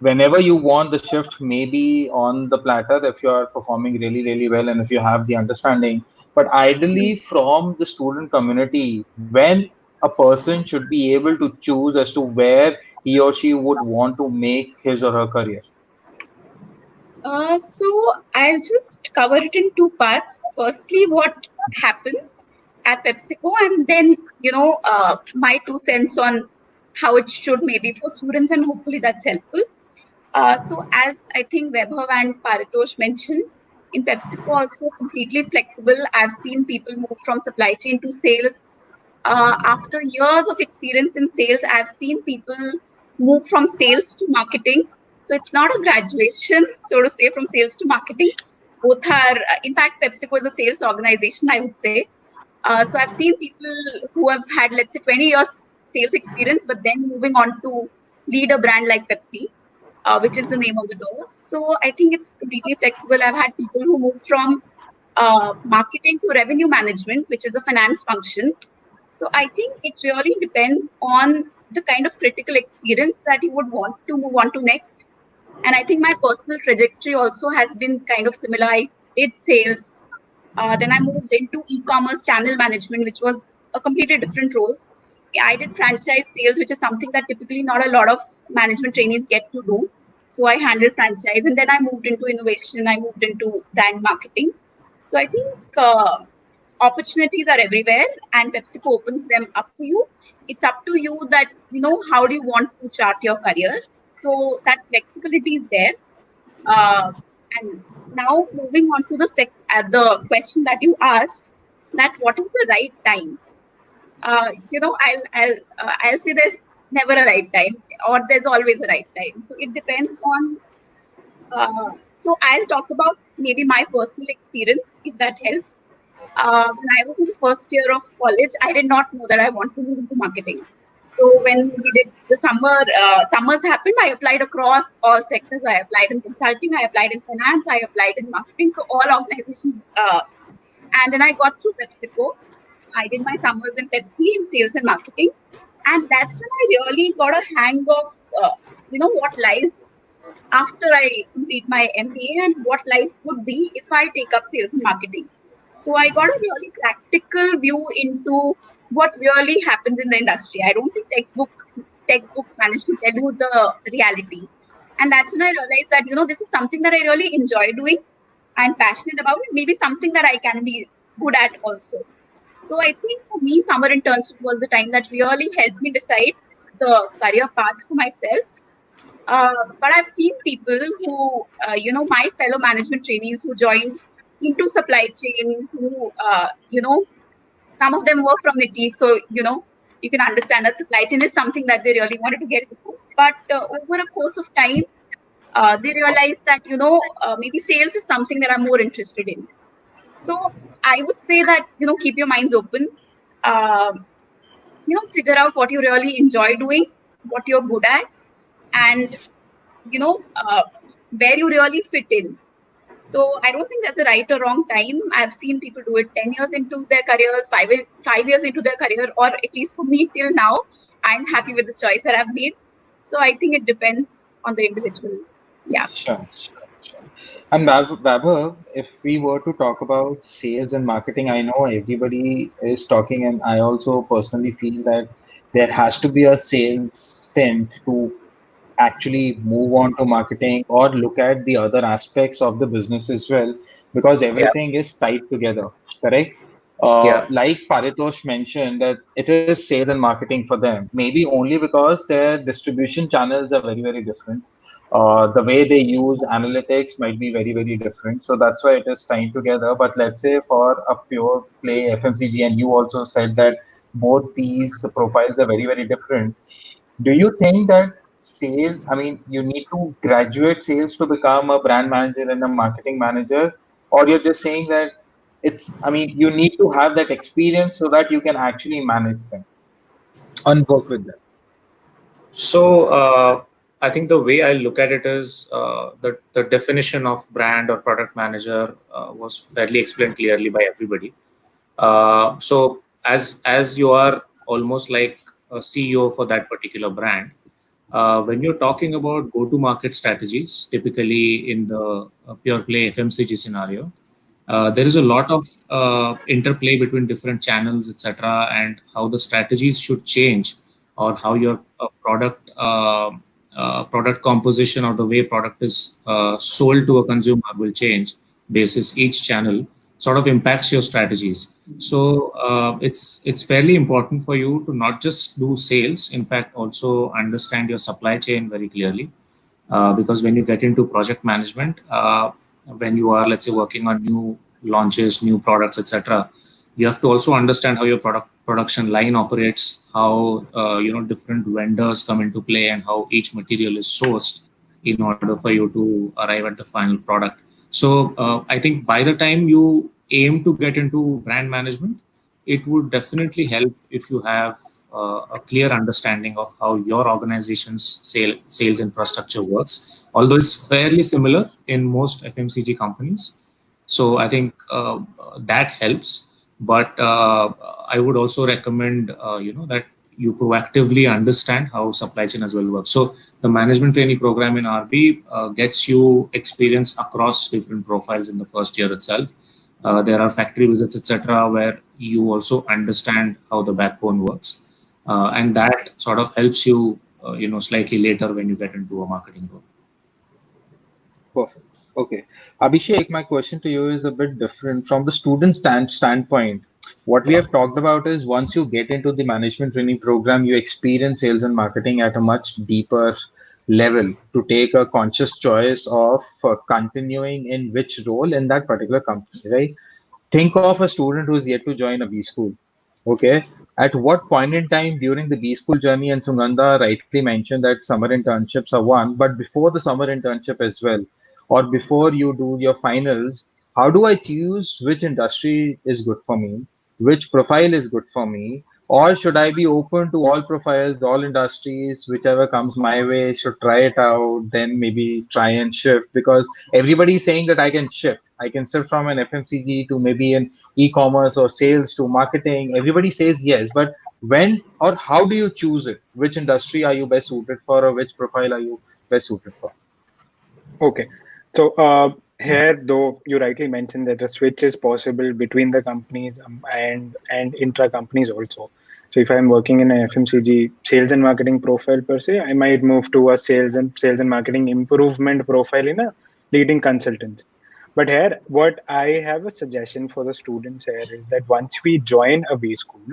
whenever you want the shift, maybe on the platter if you are performing really, really well and if you have the understanding. But ideally, from the student community, when a person should be able to choose as to where he or she would want to make his or her career. So I'll just cover it in two parts. Firstly, what happens at PepsiCo, and then my 2 cents on how it should maybe for students, and hopefully that's helpful. So as I think Vaibhav and Paritosh mentioned, in PepsiCo also completely flexible. I've seen people move from supply chain to sales. After years of experience in sales, I've seen people move from sales to marketing. So it's not a graduation, so to say, from sales to marketing. Both are, in fact, PepsiCo is a sales organization, I would say. So I've seen people who have had, let's say, 20 years sales experience, but then moving on to lead a brand like Pepsi, which is the name of the doors. So I think it's completely flexible. I've had people who move from marketing to revenue management, which is a finance function. So I think it really depends on the kind of critical experience that you would want to move on to next. And I think my personal trajectory also has been kind of similar. I did sales, then I moved into e-commerce channel management, which was a completely different roles. Yeah, I did franchise sales, which is something that typically not a lot of management trainees get to do. So I handled franchise, and then I moved into innovation. I moved into brand marketing. So I think opportunities are everywhere, and PepsiCo opens them up for you. It's up to you that how do you want to chart your career. So that flexibility is there. And now moving on to the question that you asked, that what is the right time? I'll say there's never a right time, or there's always a right time. So it depends on. So I'll talk about maybe my personal experience, if that helps. When I was in the first year of college, I did not know that I want to move into marketing. So when we did the summers happened, I applied across all sectors. I applied in consulting, I applied in finance, I applied in marketing. So all organizations And then I got through PepsiCo. I did my summers in Pepsi in sales and marketing. And that's when I really got a hang of, what lies after I complete my MBA and what life would be if I take up sales and marketing. So I got a really practical view into what really happens in the industry. I don't think textbooks manage to tell you the reality. And that's when I realized that, this is something that I really enjoy doing. I'm passionate about it, maybe something that I can be good at also. So I think for me, summer internship was the time that really helped me decide the career path for myself. But I've seen people who, my fellow management trainees who joined into supply chain, who, some of them were from Niti. So, you can understand that supply chain is something that they really wanted to get into. But over a course of time, they realized that, maybe sales is something that I'm more interested in. So I would say that, keep your minds open. Figure out what you really enjoy doing, what you're good at, and, where you really fit in. So I don't think there's a right or wrong time. I've seen people do it 10 years into their careers, 5 years into their career, or at least for me till now, I'm happy with the choice that I've made. So I think it depends on the individual. Yeah. Sure. And Vaibhav, if we were to talk about sales and marketing, I know everybody is talking, and I also personally feel that there has to be a sales stint to actually move on to marketing or look at the other aspects of the business as well, because Yeah. everything is tied together, correct? Yeah. Like Paritosh mentioned, that it is sales and marketing for them, maybe only because their distribution channels are very, very different. The way they use analytics might be very, very different. So that's why it is tied together. But let's say for a pure play FMCG, and you also said that both these profiles are very, very different. Do you think that sales, I mean, you need to graduate sales to become a brand manager and a marketing manager? Or you're just saying that I mean, you need to have that experience so that you can actually manage them and work with them? So I think the way I look at it is the definition of brand or product manager was fairly explained clearly by everybody. So as you are almost like a CEO for that particular brand, when you're talking about go-to-market strategies, typically in the pure play FMCG scenario, there is a lot of interplay between different channels, etc., and how the strategies should change, or how your product composition or the way product is sold to a consumer will change basis each channel sort of impacts your strategies. So it's fairly important for you to not just do sales, in fact also understand your supply chain very clearly, because when you get into project management, when you are, let's say, working on new launches, new products, etc., you have to also understand how your production line operates, how different vendors come into play, and how each material is sourced in order for you to arrive at the final product. So I think by the time you aim to get into brand management, it would definitely help if you have a clear understanding of how your organization's sales infrastructure works, although it's fairly similar in most FMCG companies. So I think that helps. But I would also recommend, that you proactively understand how supply chain as well works. So the management trainee program in RB gets you experience across different profiles in the first year itself. There are factory visits, etc., where you also understand how the backbone works, and that sort of helps you, slightly later when you get into a marketing role. Perfect. Okay. Abhishek, my question to you is a bit different. From the student standpoint, what we have talked about is once you get into the management training program, you experience sales and marketing at a much deeper level to take a conscious choice of continuing in which role in that particular company, right? Think of a student who is yet to join a B school. Okay. At what point in time during the B school journey, and Sugandha rightly mentioned that summer internships are one, but before the summer internship as well, or before you do your finals, how do I choose which industry is good for me, which profile is good for me, or should I be open to all profiles, all industries, whichever comes my way, should try it out, then maybe try and shift, because everybody is saying that I can shift. I can shift from an FMCG to maybe an e-commerce or sales to marketing. Everybody says yes, but when or how do you choose it? Which industry are you best suited for, or which profile are you best suited for? Okay. So here, though, you rightly mentioned that a switch is possible between the companies and intra companies also. So if I'm working in a FMCG sales and marketing profile per se, I might move to a sales and marketing improvement profile in a leading consultancy. But here, what I have a suggestion for the students here is that once we join a B school,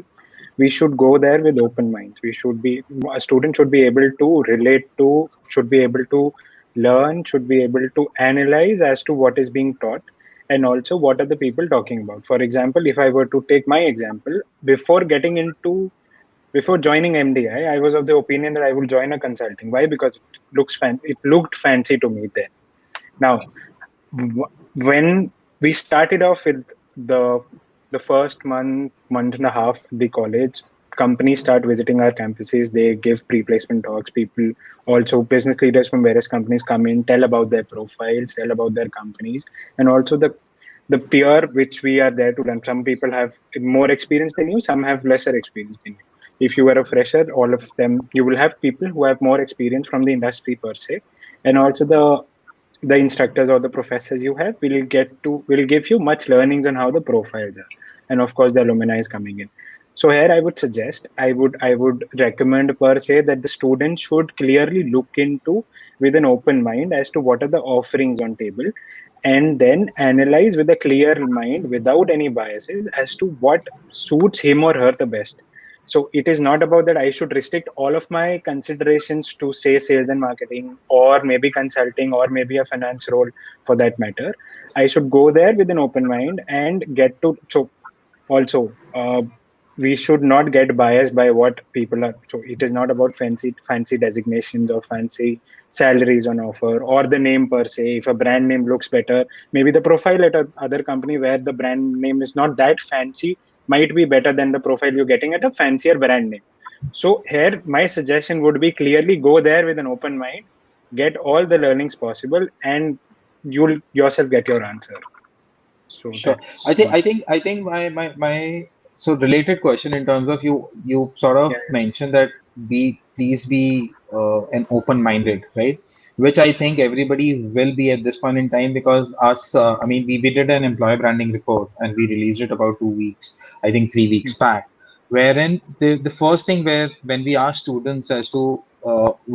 we should go there with open minds. We should be A student should be able to relate to, should be able to learn, should be able to analyze as to what is being taught, and also what are the people talking about. For example, if I were to take my example, before joining MDI, I was of the opinion that I would join a consulting. Why? Because it looked fancy to me then. Now, when we started off with the first month and a half, the college companies start visiting our campuses. They give pre-placement talks. People, also business leaders from various companies, come in, tell about their profiles, tell about their companies, and also the peer which we are there to learn. Some people have more experience than you, some have lesser experience than you. If you are a fresher, all of them, you will have people who have more experience from the industry per se, and also the instructors or the professors you have will give you much learnings on how the profiles are, and of course the alumni is coming in. So here I would suggest, I would recommend per se that the students should clearly look into with an open mind as to what are the offerings on table, and then analyze with a clear mind without any biases as to what suits him or her the best. So it is not about that I should restrict all of my considerations to say sales and marketing, or maybe consulting, or maybe a finance role for that matter. I should go there with an open mind and get to. So also, we should not get biased by what people are. So it is not about fancy designations or fancy salaries on offer, or the name per se. If a brand name looks better, maybe the profile at a other company where the brand name is not that fancy might be better than the profile you're getting at a fancier brand name. So here, my suggestion would be clearly go there with an open mind, get all the learnings possible, and you'll yourself get your answer. So Sure. that's I think what. I think I think my so related question in terms of you sort of Yeah. mentioned that please be an open-minded, right? Which I think everybody will be at this point in time, because us, I mean, we did an employer branding report and we released it about 2 weeks, I think 3 weeks back, wherein the first thing where when we asked students as to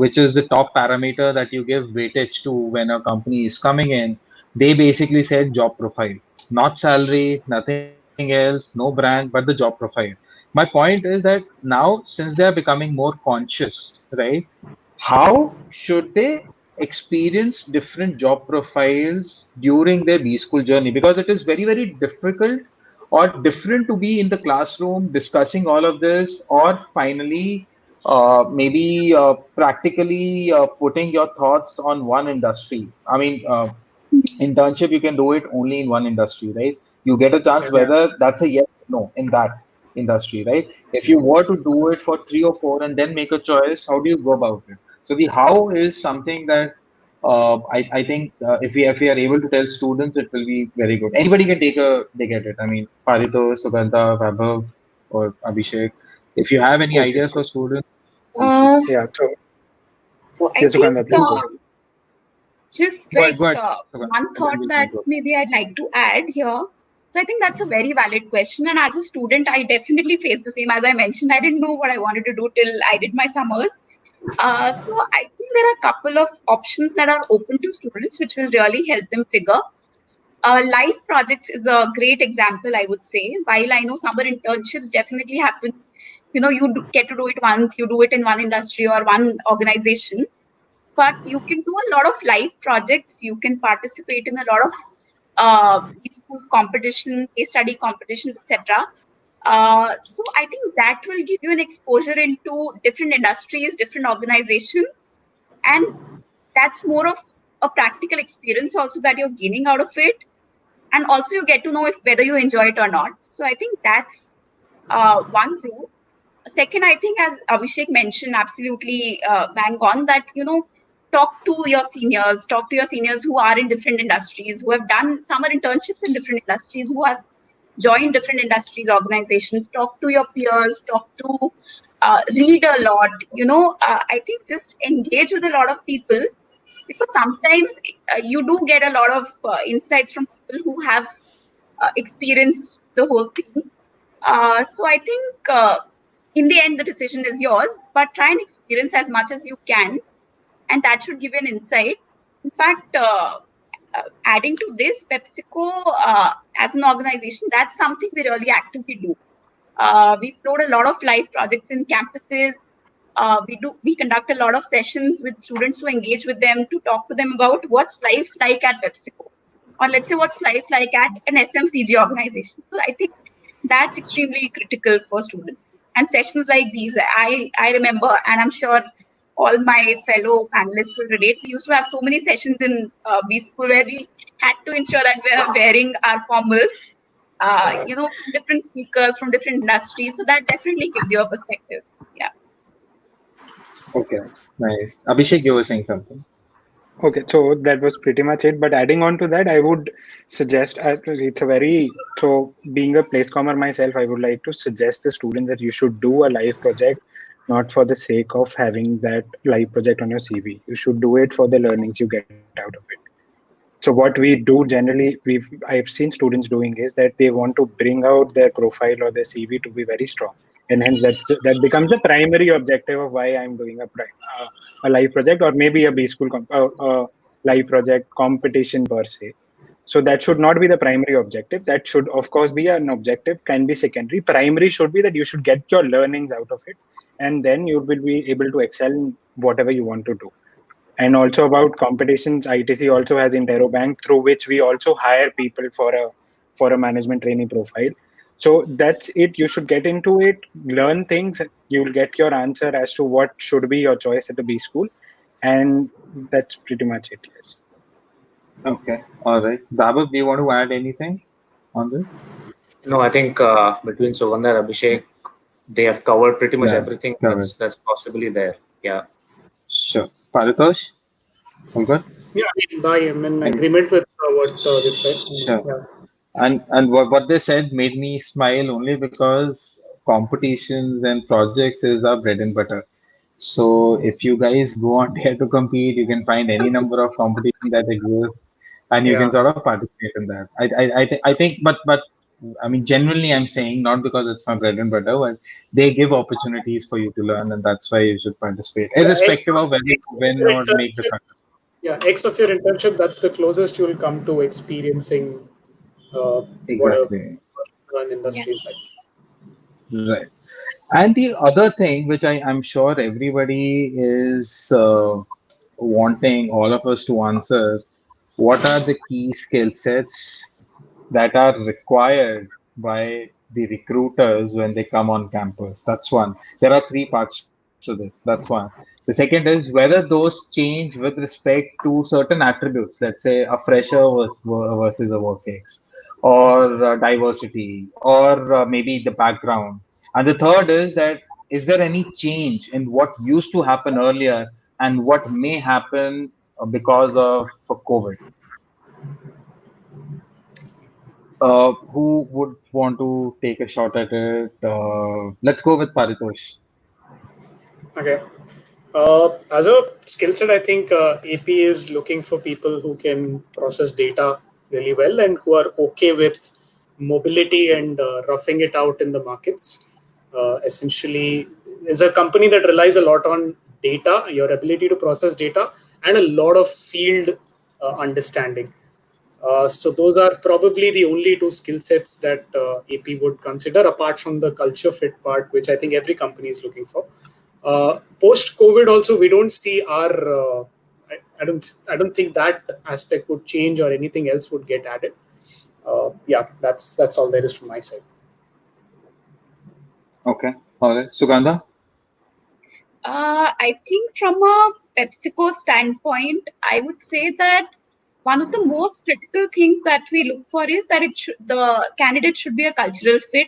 which is the top parameter that you give weightage to when a company is coming in, they basically said job profile, not salary, nothing else, no brand, but the job profile. My point is that now, since they are becoming more conscious, right, how should they experience different job profiles during their B school journey? Because it is very, very difficult or different to be in the classroom discussing all of this, or finally, maybe practically putting your thoughts on one industry. I mean, internship you can do it only in one industry, right? You get a chance Yeah. whether that's a yes or no in that industry, right? If you were to do it for three or four and then make a choice, how do you go about it? So the how is something that I think if we are able to tell students, it will be very good. Anybody can take a dig at it. I mean, Paritosh, Sugandha, Vaibhav, or Abhishek, if you have any Okay. ideas for students. Uh, Yeah. So so I yes, think Sugandha, please go ahead. just Go ahead, like go ahead, Sugandha. one And then thought we'll that conclude. maybe I'd like to add here. So I think that's a very valid question. And as a student, I definitely faced the same. As I mentioned, I didn't know what I wanted to do till I did my summers. So I think there are a couple of options that are open to students, which will really help them figure. Life projects is a great example, I would say. While I know summer internships definitely happen, get to do it once, you do it in one industry or one organization, but you can do a lot of live projects. You can participate in a lot of school competitions, case study competitions, etc. So I think that will give you an exposure into different industries, different organizations, and that's more of a practical experience also that you're gaining out of it, and also you get to know if whether you enjoy it or not. So I think that's one route. Second, I think as Abhishek mentioned, absolutely bang on that talk to your seniors who are in different industries, who have done summer internships in different industries, who have joined different industries, organizations. Talk to your peers, read a lot. I think just engage with a lot of people, because sometimes you do get a lot of insights from people who have experienced the whole thing. So I think in the end, the decision is yours, but try and experience as much as you can, and that should give you an insight. In fact, adding to this, PepsiCo as an organization, that's something we really actively do. We float a lot of live projects in campuses. We conduct a lot of sessions with students who engage with them to talk to them about what's life like at PepsiCo, or let's say what's life like at an FMCG organization. So I think that's extremely critical for students. And sessions like these, I remember, and I'm sure all my fellow panelists will relate. We used to have so many sessions in B school where we had to ensure that we are wearing our formals, from different speakers from different industries. So that definitely gives you a perspective. Yeah. Okay, nice. Abhishek, you were saying something. Okay, so that was pretty much it. But adding on to that, I would suggest, being a placecomer myself, I would like to suggest the students that you should do a live project, not for the sake of having that live project on your CV. You should do it for the learnings you get out of it. So what we do generally, I've seen students doing is that they want to bring out their profile or their CV to be very strong, and hence that becomes the primary objective of why I'm doing a live project, or maybe a B school live project competition per se. So that should not be the primary objective. That should, of course, be an objective, can be secondary. Primary should be that you should get your learnings out of it, and then you will be able to excel in whatever you want to do. And also about competitions, ITC also has Interrobank, through which we also hire people for a management trainee profile. So that's it. You should get into it, learn things. You'll get your answer as to what should be your choice at the B school, and that's pretty much it. Yes. Okay, all right. Vaibhav, do you want to add anything on this? No, I think between Sugandha and Abhishek, they have covered pretty much everything that's possibly there. Yeah. Sure. Paritosh? All good? Yeah, I am in agreement with what they've said. Sure. Yeah. And what they said made me smile only because competitions and projects is our bread and butter. So if you guys go on Dare2Compete, you can find any number of competitions that exist, and you can sort of participate in that. I think, but I mean, genuinely, I'm saying not because it's my bread and butter, but they give opportunities for you to learn, and that's why you should participate, irrespective of whether you win or make the cut. Yeah, X of your internship, that's the closest you'll come to experiencing Exactly. what an industry is like. Right. And the other thing, which I'm sure everybody is wanting all of us to answer, what are the key skill sets that are required by the recruiters when they come on campus? That's one. There are three parts to this. That's one. The second is whether those change with respect to certain attributes, let's say a fresher versus a work ex, or diversity, or maybe the background. And the third is that is there any change in what used to happen earlier and what may happen because of COVID? Who would want to take a shot at it? Let's go with Paritosh. Okay. As a skill set, I think AP is looking for people who can process data really well and who are okay with mobility and roughing it out in the markets. Essentially, it's a company that relies a lot on data, your ability to process data, and a lot of field understanding. So those are probably the only two skill sets that AP would consider, apart from the culture fit part, which I think every company is looking for. Post COVID, also we don't see our. I don't think that aspect would change or anything else would get added. Yeah, that's all there is from my side. Okay, all right, Sugandha. I think from a PepsiCo standpoint, I would say that one of the most critical things that we look for is that the candidate should be a cultural fit.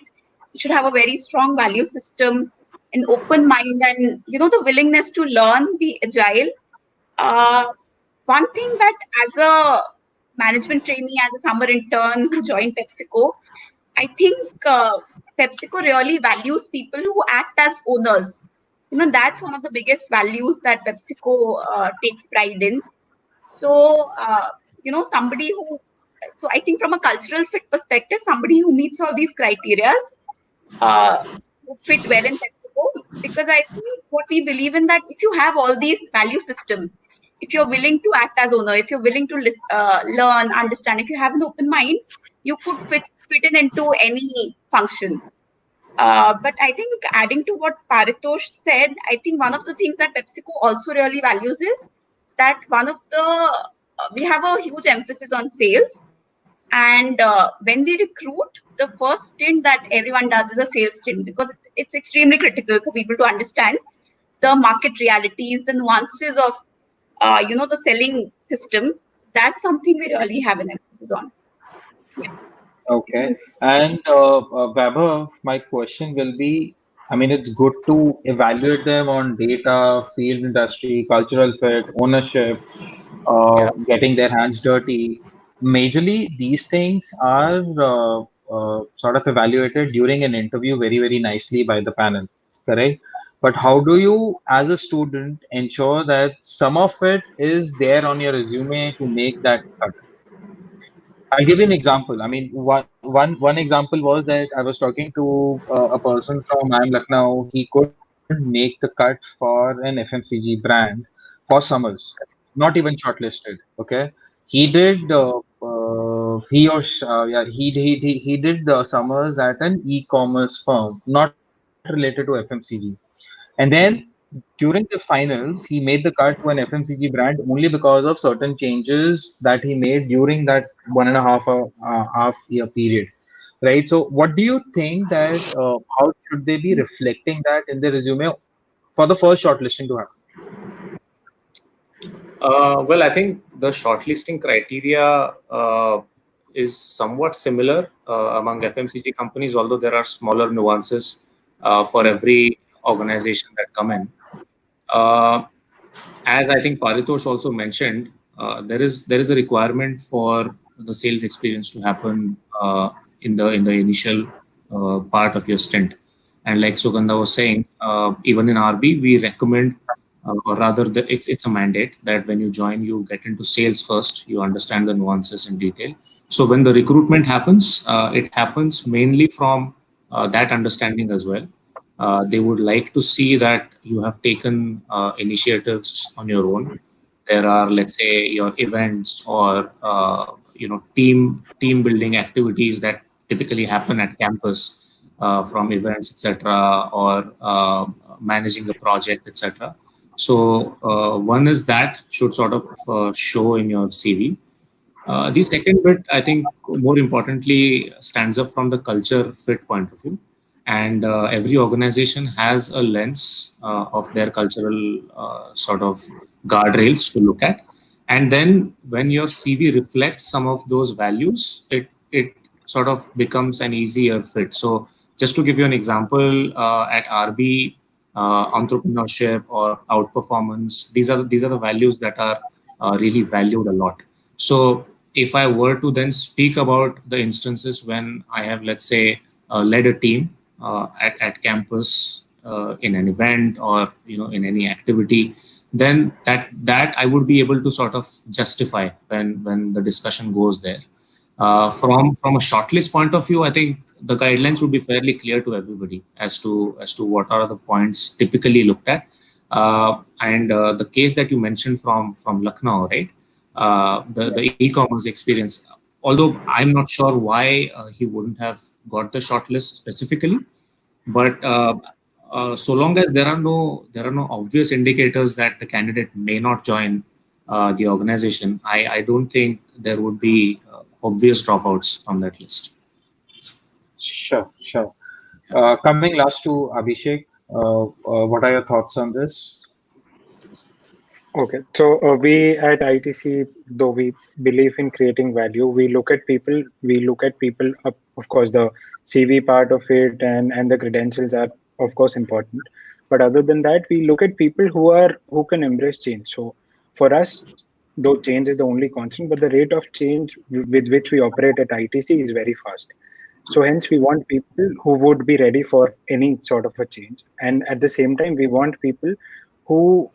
It should have a very strong value system, an open mind, and the willingness to learn, be agile. One thing that as a management trainee, as a summer intern who joined PepsiCo, I think PepsiCo really values people who act as owners. That's one of the biggest values that PepsiCo takes pride in. So, somebody who, so I think from a cultural fit perspective, somebody who meets all these criterias uh, who fit well in PepsiCo, because I think what we believe in that if you have all these value systems, if you're willing to act as owner, if you're willing to learn, understand, if you have an open mind, you could fit in into any function. But I think adding to what Paritosh said, I think one of the things that PepsiCo also really values is that we have a huge emphasis on sales. And when we recruit, the first stint that everyone does is a sales stint, because it's extremely critical for people to understand the market realities, the nuances of, the selling system. That's something we really have an emphasis on. Yeah. Okay. And Vaibhav, my question will be, I mean, it's good to evaluate them on data, field industry, cultural fit, ownership, Yeah. getting their hands dirty. Majorly, these things are sort of evaluated during an interview very, very nicely by the panel, correct? But how do you, as a student, ensure that some of it is there on your resume to make that cut? I'll give you an example. I mean, one example was that I was talking to a person from I'm Lucknow. He couldn't make the cut for an FMCG brand for summers, not even shortlisted. Okay, he did. He or yeah, he did the summers at an e-commerce firm, not related to FMCG. And then during the finals, he made the cut to an FMCG brand only because of certain changes that he made during that 1.5 half year period, right? So, what do you think that how should they be reflecting that in their resume for the first shortlisting to happen? Well, I think the shortlisting criteria is somewhat similar among FMCG companies, although there are smaller nuances for every organization that come in. As I think Paritosh also mentioned, there is a requirement for the sales experience to happen in the initial part of your stint. And like Sugandha was saying, even in RB, we recommend, or rather, it's a mandate that when you join, you get into sales first. You understand the nuances in detail. So when the recruitment happens, it happens mainly from that understanding as well. They would like to see that you have taken initiatives on your own. There are, let's say, your events or team building activities that typically happen at campus, from events, etc., or managing a project, etc. So one is that should sort of show in your CV. The second bit, I think, more importantly, stands up from the culture fit point of view. And every organization has a lens of their cultural sort of guardrails to look at. And then when your CV reflects some of those values, it sort of becomes an easier fit. So just to give you an example, at RB, entrepreneurship or outperformance, these are the values that are really valued a lot. So if I were to then speak about the instances when I have, let's say, led a team at campus in an event or in any activity, then that I would be able to sort of justify when the discussion goes there. From a shortlist point of view, I think the guidelines would be fairly clear to everybody as to what are the points typically looked at. And the case that you mentioned from Lucknow, right? The e-commerce experience. Although I'm not sure why he wouldn't have got the shortlist specifically, but so long as there are no obvious indicators that the candidate may not join the organization, I don't think there would be obvious dropouts from that list. Sure, sure. Coming last to Abhishek, what are your thoughts on this? Okay, so we at ITC, though we believe in creating value, we look at people. We look at people. Of course, the CV part of it and the credentials are of course important. But other than that, we look at people who can embrace change. So For us, though change is the only constant, but the rate of change with which we operate at ITC is very fast. So hence we want people who would be ready for any sort of a change, and at the same time we want people who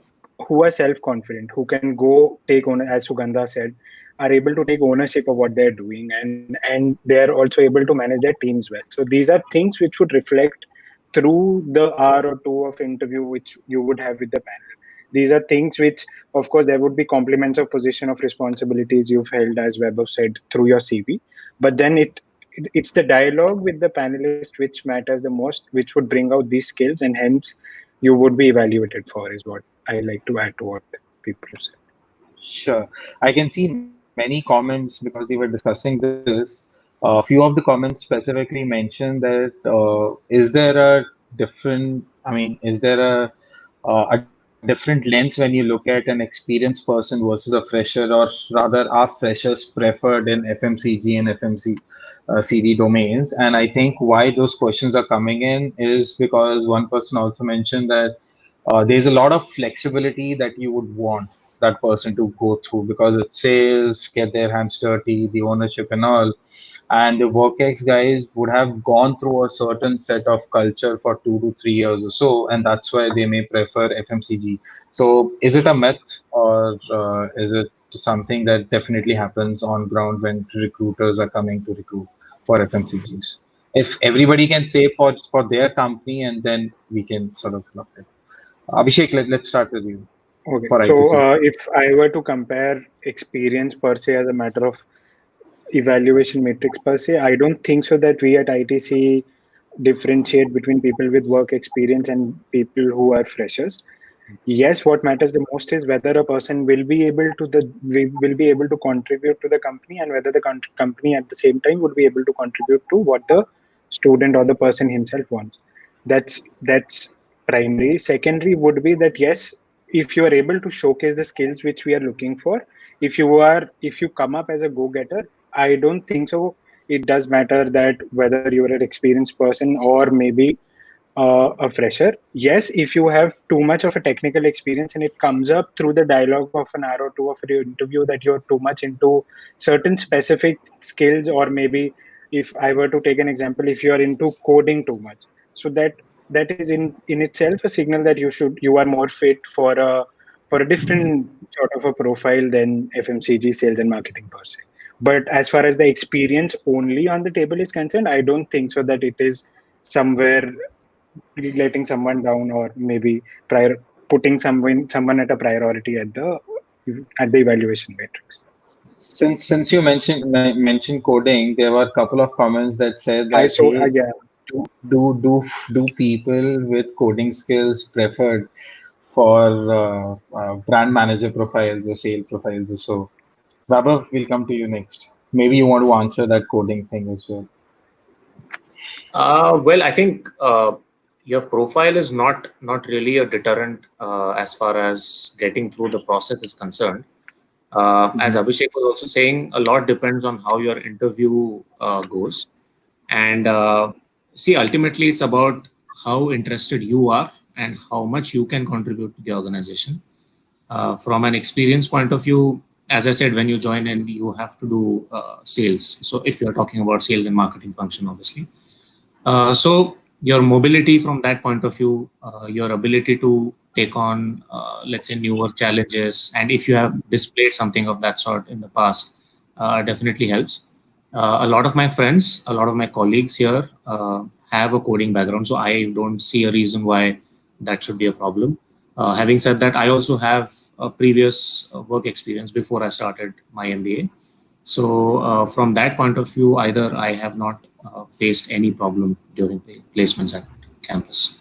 who are self-confident, who can go take on, as Sugandha said, are able to take ownership of what they're doing, and they are also able to manage their teams well. So these are things which would reflect through the hour or two of interview which you would have with the panel. These are things which, of course, there would be compliments of position of responsibilities you've held, as Vaibhav said, through your CV. But then it's the dialogue with the panelist which matters the most, which would bring out these skills, and hence you would be evaluated for, is what I like to add to what people have said. Sure. I can see many comments because we were discussing this. A few of the comments specifically mentioned that is there a different, I mean, is there a different lens when you look at an experienced person versus a fresher, or rather, are freshers preferred in FMCG and FMCG domains? And I think why those questions are coming in is because one person also mentioned that there's a lot of flexibility that you would want that person to go through because it's sales, get their hands dirty, the ownership and all. And the WorkX guys would have gone through a certain set of culture for 2 to 3 years or so, and that's why they may prefer FMCG. So, is it a myth, or is it something that definitely happens on ground when recruiters are coming to recruit for FMCGs? If everybody can say for their company, and then we can sort of look at. Abhishek, let's start with you. Okay, For so ITC. if I were to compare experience per se as a matter of evaluation matrix per se, I don't think so that we at ITC differentiate between people with work experience and people who are freshers. Yes, what matters the most is whether a person will be able to contribute to the company, and whether the company at the same time would be able to contribute to what the student or the person himself wants. That's primary. Secondary would be that yes, if you are able to showcase the skills which we are looking for, if you come up as a go-getter, I don't think so it does matter that whether you're an experienced person or maybe a fresher. Yes, if you have too much of a technical experience and it comes up through the dialogue of an hour or two of your interview that you're too much into certain specific skills, or maybe if I were to take an example, if you are into coding too much, so that is in itself a signal that you are more fit for a different sort of a profile than FMCG sales and marketing per se. But as far as the experience only on the table is concerned, I don't think so that it is somewhere letting someone down, or maybe putting someone at a priority at the evaluation matrix. Since you mentioned coding, there were a couple of comments that said that Yeah. do people with coding skills preferred for brand manager profiles or sale profiles or so? Vaibhav, we'll come to you next. Maybe you want to answer that coding thing as well. Well, I think your profile is not really a deterrent as far as getting through the process is concerned. As Abhishek was also saying, a lot depends on how your interview goes. And see, ultimately, it's about how interested you are and how much you can contribute to the organization. From an experience point of view, as I said, when you join in, you have to do sales. So if you're talking about sales and marketing function, obviously. So your mobility from that point of view, your ability to take on, let's say, newer challenges, and if you have displayed something of that sort in the past, definitely helps. A lot of my friends, a lot of my colleagues here have a coding background, so I don't see a reason why that should be a problem. Having said that, I also have a previous work experience before I started my MBA. So from that point of view, either I have not faced any problem during placements at campus.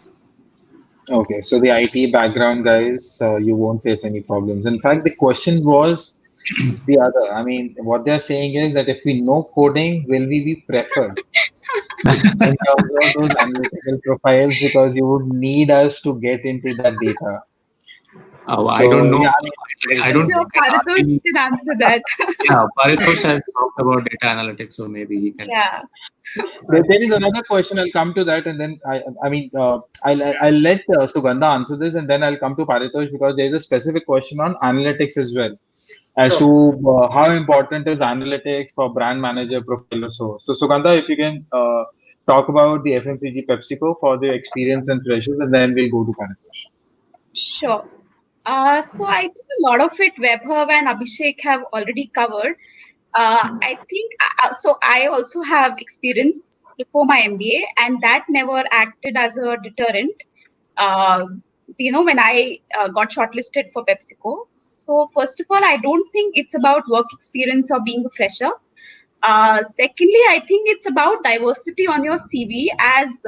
Okay, so the IT background guys, you won't face any problems. In fact, the question was the other. I mean, what they're saying is that if we know coding, will we be preferred in terms of those analytical profiles, because you would need us to get into that data. I don't know. Yeah, I don't. So Paritosh can answer that. Yeah, Paritosh has talked about data analytics, so maybe he can. Yeah. There is another question. I'll come to that, and then I'll let Sugandha answer this, and then I'll come to Paritosh because there is a specific question on analytics as well, as to how important is analytics for brand manager profile or so. So Sugandha, if you can talk about the FMCG PepsiCo for the experience and freshers, and then we'll go to Paritosh. Sure. So I think a lot of it Vaibhav and Abhishek have already covered. I think so. I also have experience before my MBA, and that never acted as a deterrent. When I got shortlisted for PepsiCo. So first of all, I don't think it's about work experience or being a fresher. Secondly, I think it's about diversity on your CV, as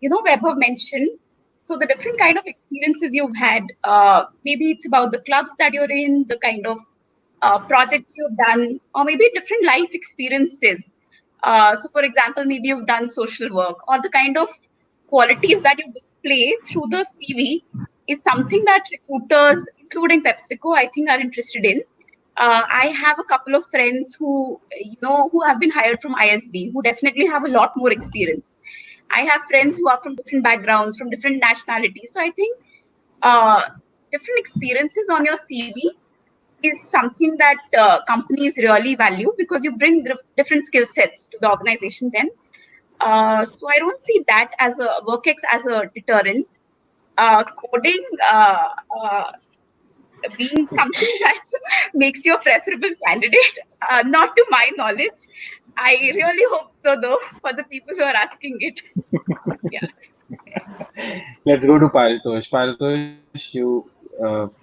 Vaibhav mentioned. So the different kind of experiences you've had, maybe it's about the clubs that you're in, the kind of projects you've done, or maybe different life experiences. So for example, maybe you've done social work, or the kind of qualities that you display through the CV is something that recruiters, including PepsiCo, I think are interested in. I have a couple of friends who have been hired from ISB, who definitely have a lot more experience. I have friends who are from different backgrounds, from different nationalities. So I think different experiences on your CV is something that companies really value, because you bring different skill sets to the organization then. So I don't see that as a WorkX as a deterrent. Coding being something that makes you a preferable candidate, not to my knowledge. I really hope so, though, for the people who are asking it. Yeah. Let's go to Paritosh. Paritosh,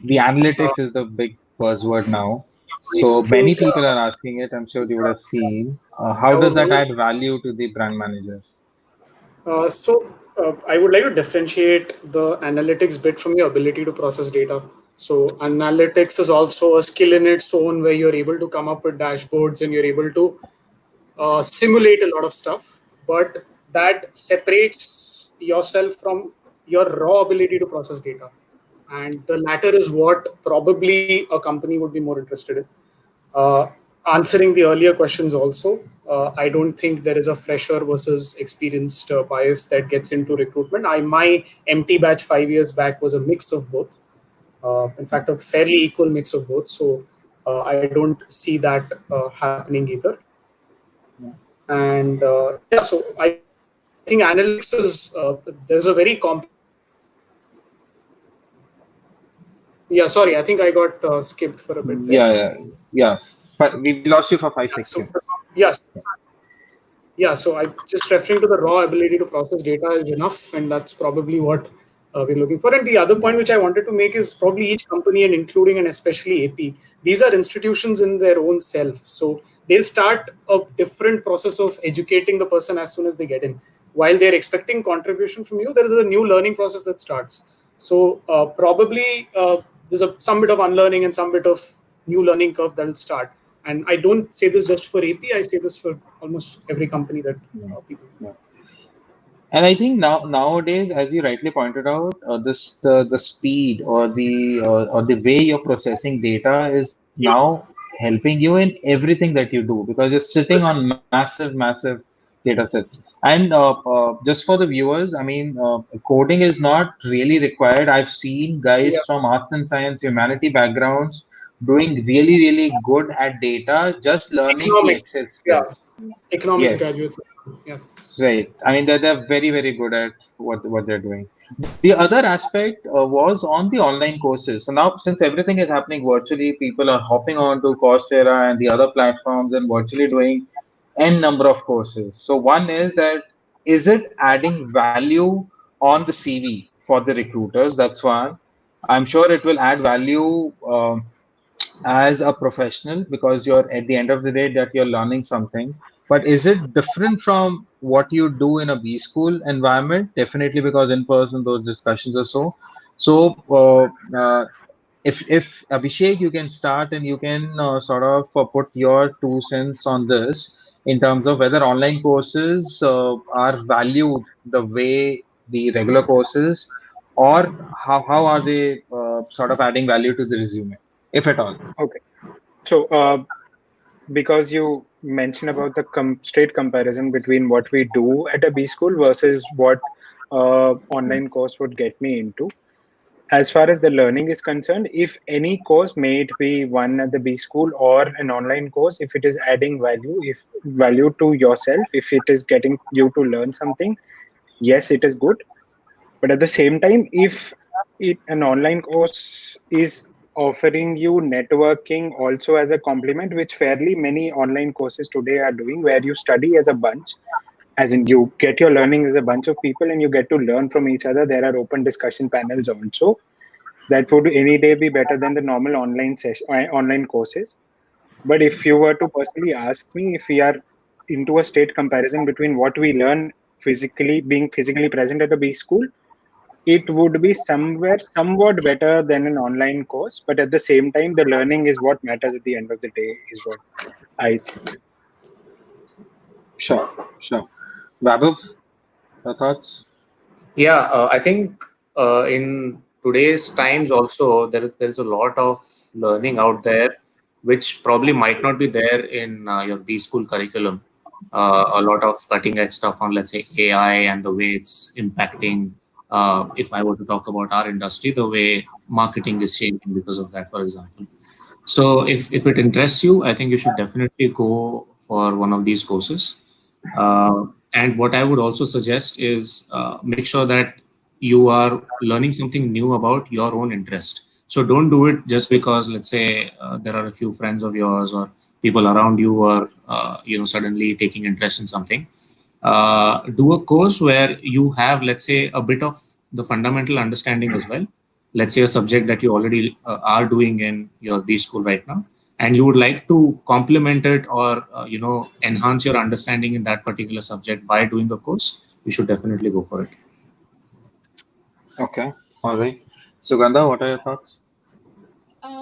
the analytics is the big buzzword now. So many people are asking it. I'm sure you would have seen. How does that add value to the brand manager? I would like to differentiate the analytics bit from your ability to process data. So analytics is also a skill in its own, where you're able to come up with dashboards and you're able to simulate a lot of stuff. But that separates yourself from your raw ability to process data. And the latter is what probably a company would be more interested in. Answering the earlier questions also, I don't think there is a fresher versus experienced bias that gets into recruitment. My MT batch 5 years back was a mix of both. In fact, a fairly equal mix of both. So I don't see that happening either. And so I think analytics is, there's a very sorry, I think I got skipped for a bit there. Yeah. But we lost you for 5 seconds. So I just referring to the raw ability to process data is enough, and that's probably what we're looking for. And the other point which I wanted to make is probably each company, and including and especially AP, these are institutions in their own self. So they'll start a different process of educating the person as soon as they get in. While they're expecting contribution from you, there is a new learning process that starts. So probably there's some bit of unlearning and some bit of new learning curve that will start. And I don't say this just for AP, I say this for almost every company that people. Yeah. And I think nowadays, as you rightly pointed out, the speed or the way you're processing data is now helping you in everything that you do, because you're sitting on massive data sets. And just for the viewers, I mean, coding is not really required. I've seen guys from arts and science, humanity backgrounds doing really good at data, just learning the Excel skills. Economics graduates. Right. I mean, they're very good at what they're doing. The other aspect was on the online courses. So now, since everything is happening virtually, people are hopping on to Coursera and the other platforms and virtually doing n number of courses. So one is that, is it adding value on the CV for the recruiters? That's one. I'm sure it will add value as a professional, because you're at the end of the day that you're learning something. But is it different from what you do in a B school environment? Definitely, because in person those discussions are so. So if Abhishek, you can start and you can sort of put your 2 cents on this in terms of whether online courses are valued the way the regular courses, or how are they sort of adding value to the resume, if at all. Okay. So because you mention about the straight comparison between what we do at a B school versus what online course would get me into. As far as the learning is concerned, if any course, may it be one at the B school or an online course, if it is adding value, if value to yourself, if it is getting you to learn something, yes, it is good. But at the same time, if an online course is offering you networking also as a complement, which fairly many online courses today are doing, where you study as a bunch, as in you get your learning as a bunch of people and you get to learn from each other. There are open discussion panels also. That would any day be better than the normal online courses. But if you were to personally ask me, if we are into a state comparison between what we learn physically, being physically present at a B school, it would be somewhat better than an online course. But at the same time, the learning is what matters at the end of the day, is what I think. Sure, sure. Vaibhav, your thoughts? Yeah, I think in today's times also there is a lot of learning out there, which probably might not be there in your B school curriculum. A lot of cutting edge stuff on, let's say, AI and the way it's impacting. If I were to talk about our industry, the way marketing is changing because of that, for example. So if it interests you, I think you should definitely go for one of these courses. And what I would also suggest is make sure that you are learning something new about your own interest. So don't do it just because, let's say, there are a few friends of yours or people around you are, suddenly taking interest in something. Do a course where you have, let's say, a bit of the fundamental understanding as well. Let's say a subject that you already are doing in your B school right now, and you would like to complement it or enhance your understanding in that particular subject by doing a course, you should definitely go for it. Okay, all right. Sugandha, what are your thoughts?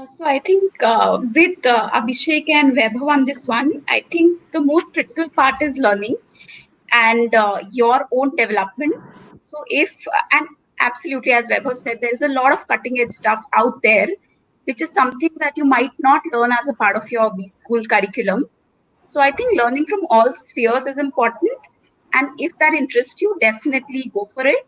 So I think with Abhishek and Vaibhav on this one, I think the most critical part is learning and your own development. So and absolutely, as Vaibhav said, there is a lot of cutting edge stuff out there, which is something that you might not learn as a part of your B school curriculum. So I think learning from all spheres is important. And if that interests you, definitely go for it.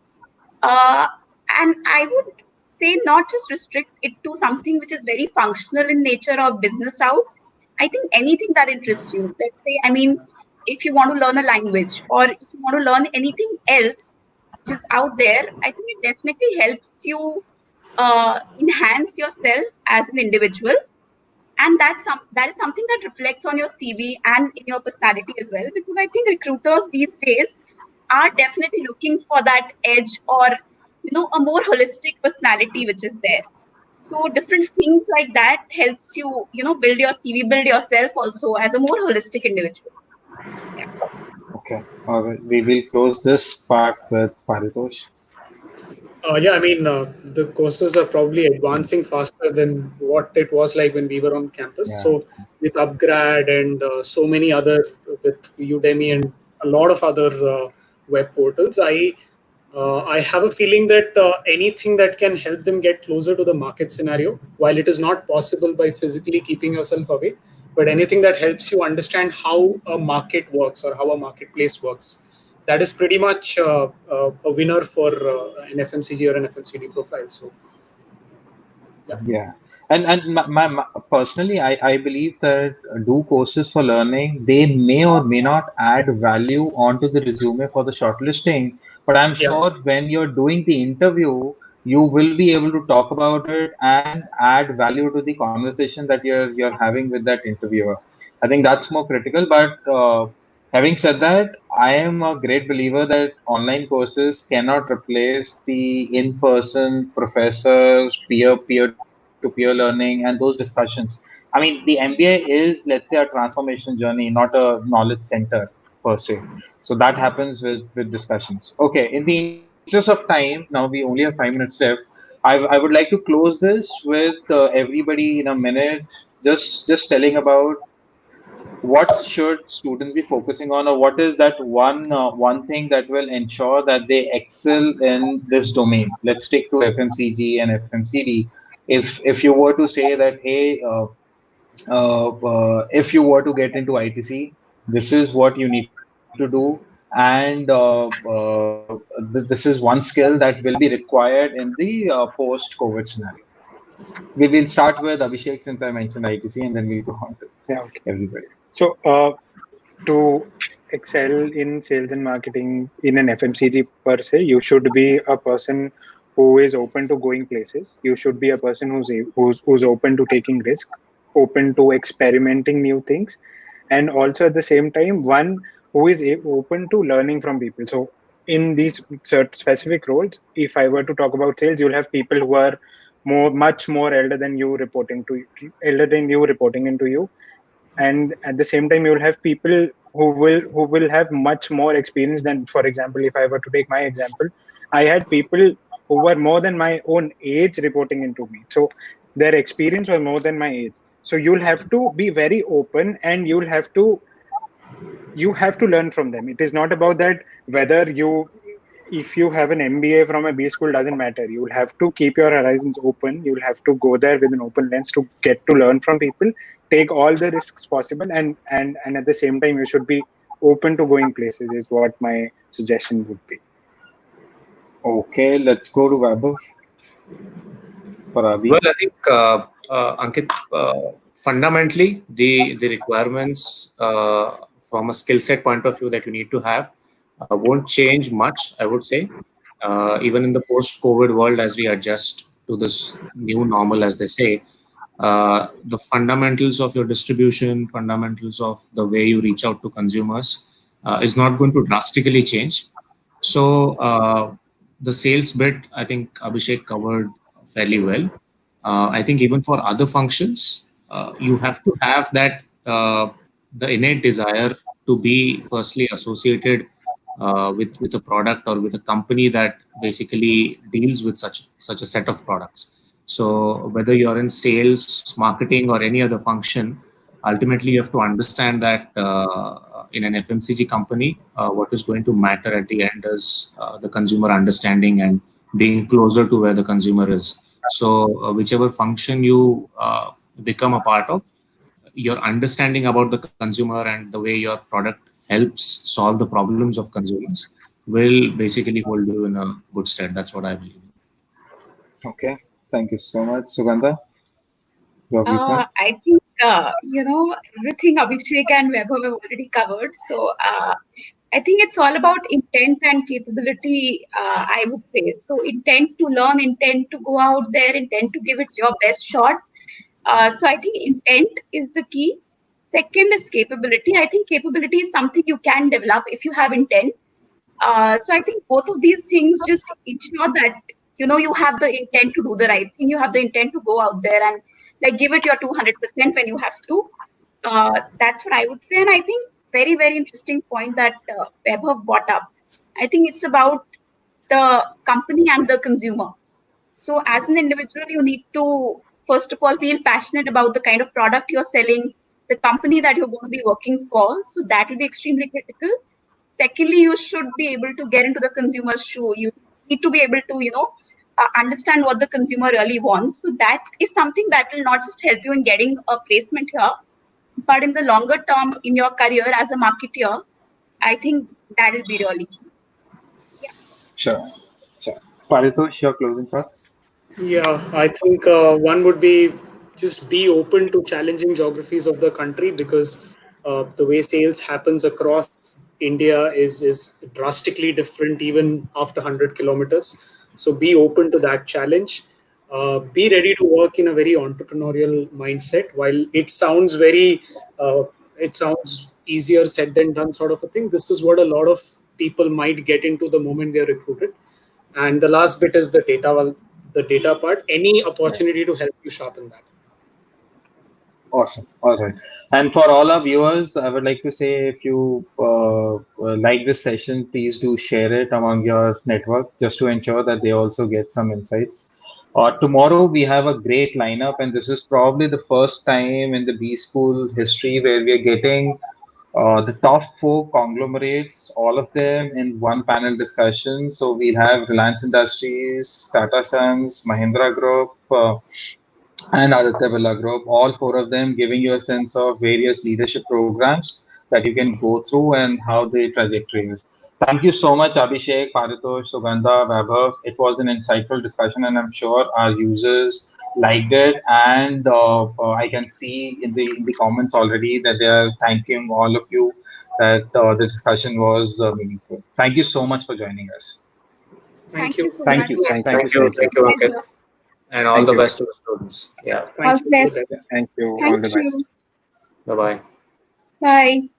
And I would say not just restrict it to something which is very functional in nature or business out. I think anything that interests you. Let's say, I mean, if you want to learn a language or if you want to learn anything else which is out there, I think it definitely helps you enhance yourself as an individual. And that is something that reflects on your CV and in your personality as well. Because I think recruiters these days are definitely looking for that edge or a more holistic personality which is there. So different things like that helps you build your CV, build yourself also as a more holistic individual. Yeah. Okay, all right. We will close this part with Paritosh. Yeah, I mean, the courses are probably advancing faster than what it was like when we were on campus. Yeah. So with Upgrad and so many other, with Udemy and a lot of other web portals, I have a feeling that anything that can help them get closer to the market scenario, while it is not possible by physically keeping yourself away, but anything that helps you understand how a market works or how a marketplace works, that is pretty much a winner for an FMCG or an FMCD profile. So, Yeah. And personally, I believe that do courses for learning, they may or may not add value onto the resume for the shortlisting. But I'm yeah, sure when you're doing the interview, you will be able to talk about it and add value to the conversation that you're having with that interviewer. I think that's more critical. But having said that, I am a great believer that online courses cannot replace the in-person professors, peer-to-peer learning, and those discussions. I mean, the MBA is, let's say, a transformation journey, not a knowledge center per se. So that happens with discussions. Okay, in the interest of time, now we only have 5 minutes left. I would like to close this with everybody in a minute, just telling about what should students be focusing on, or what is that one thing that will ensure that they excel in this domain. Let's stick to FMCG and FMCD. If you were to say that, hey, if you were to get into ITC, this is what you need to do, and this is one skill that will be required in the post-COVID scenario. We will start with Abhishek since I mentioned ITC, and then we'll go on to Yeah. Okay. everybody. So to excel in sales and marketing in an FMCG per se, you should be a person who is open to going places. You should be a person who's open to taking risk, open to experimenting new things, and also at the same time one who is open to learning from people. So in these specific roles, if I were to talk about sales, you'll have people who are much more elder than you reporting into you, and at the same time you'll have people who will have much more experience than, for example, if I were to take my example, I had people who were more than my own age reporting into me, so their experience was more than my age. So you'll have to be very open, and you have to learn from them. It is not about that whether if you have an MBA from a B school, doesn't matter. You will have to keep your horizons open. You will have to go there with an open lens to get to learn from people, take all the risks possible, and at the same time, you should be open to going places. Is what my suggestion would be. Okay, let's go to Vaibhav for Abhi. Well, I think Ankit, fundamentally the requirements from a skill set point of view that you need to have won't change much, I would say. Even in the post-COVID world, as we adjust to this new normal, as they say, the fundamentals of your distribution, fundamentals of the way you reach out to consumers is not going to drastically change. So the sales bit, I think Abhishek covered fairly well. I think even for other functions, you have to have that the innate desire to be firstly associated with a product or with a company that basically deals with such a set of products. So whether you're in sales, marketing, or any other function, ultimately you have to understand that in an FMCG company, what is going to matter at the end is the consumer understanding and being closer to where the consumer is. So whichever function you become a part of, your understanding about the consumer and the way your product helps solve the problems of consumers will basically hold you in a good stead. That's what I believe. Okay, thank you so much, Sugandha. Your viewpoint? I think everything Abhishek and Vaibhav have already covered. So I think it's all about intent and capability, I would say. So intent to learn, intent to go out there, intent to give it your best shot. So I think intent is the key. Second is capability. I think capability is something you can develop if you have intent. So I think both of these things just ensure that you have the intent to do the right thing. You have the intent to go out there and like give it your 200% when you have to. That's what I would say. And I think very, very interesting point that Vaibhav brought up. I think it's about the company and the consumer. So as an individual, you need to, first of all, feel passionate about the kind of product you're selling, the company that you're going to be working for. So that will be extremely critical. Secondly, you should be able to get into the consumer's shoe. You need to be able to, understand what the consumer really wants. So that is something that will not just help you in getting a placement here, but in the longer term in your career as a marketer, I think that will be really key. Yeah. Sure. Paritosh, your closing thoughts? Yeah, I think one would be just be open to challenging geographies of the country, because the way sales happens across India is drastically different even after 100 kilometers. So be open to that challenge. Be ready to work in a very entrepreneurial mindset. While it sounds easier said than done sort of a thing, this is what a lot of people might get into the moment they're recruited. And the last bit is the data part. Any opportunity to help you sharpen that. Awesome. All right. And for all our viewers, I would like to say if you like this session, please do share it among your network just to ensure that they also get some insights. Tomorrow, we have a great lineup, and this is probably the first time in the B School history where we are getting the top four conglomerates, all of them in one panel discussion. So we'll have Reliance Industries, Tata Sons, Mahindra Group, and Aditya Birla Group, all four of them giving you a sense of various leadership programs that you can go through and how the trajectory is. Thank you so much, Abhishek, Paritosh, Sugandha, Vaibhav. It was an insightful discussion, and I'm sure our users liked it. And I can see in the comments already that they are thanking all of you that the discussion was meaningful. Thank you so much for joining us. Thank you so Thank much. you. Thank you, Ankit, and all Thank the you. best to the students. Yeah, All the best. Thank you. All Thank the best. you. bye bye. Bye.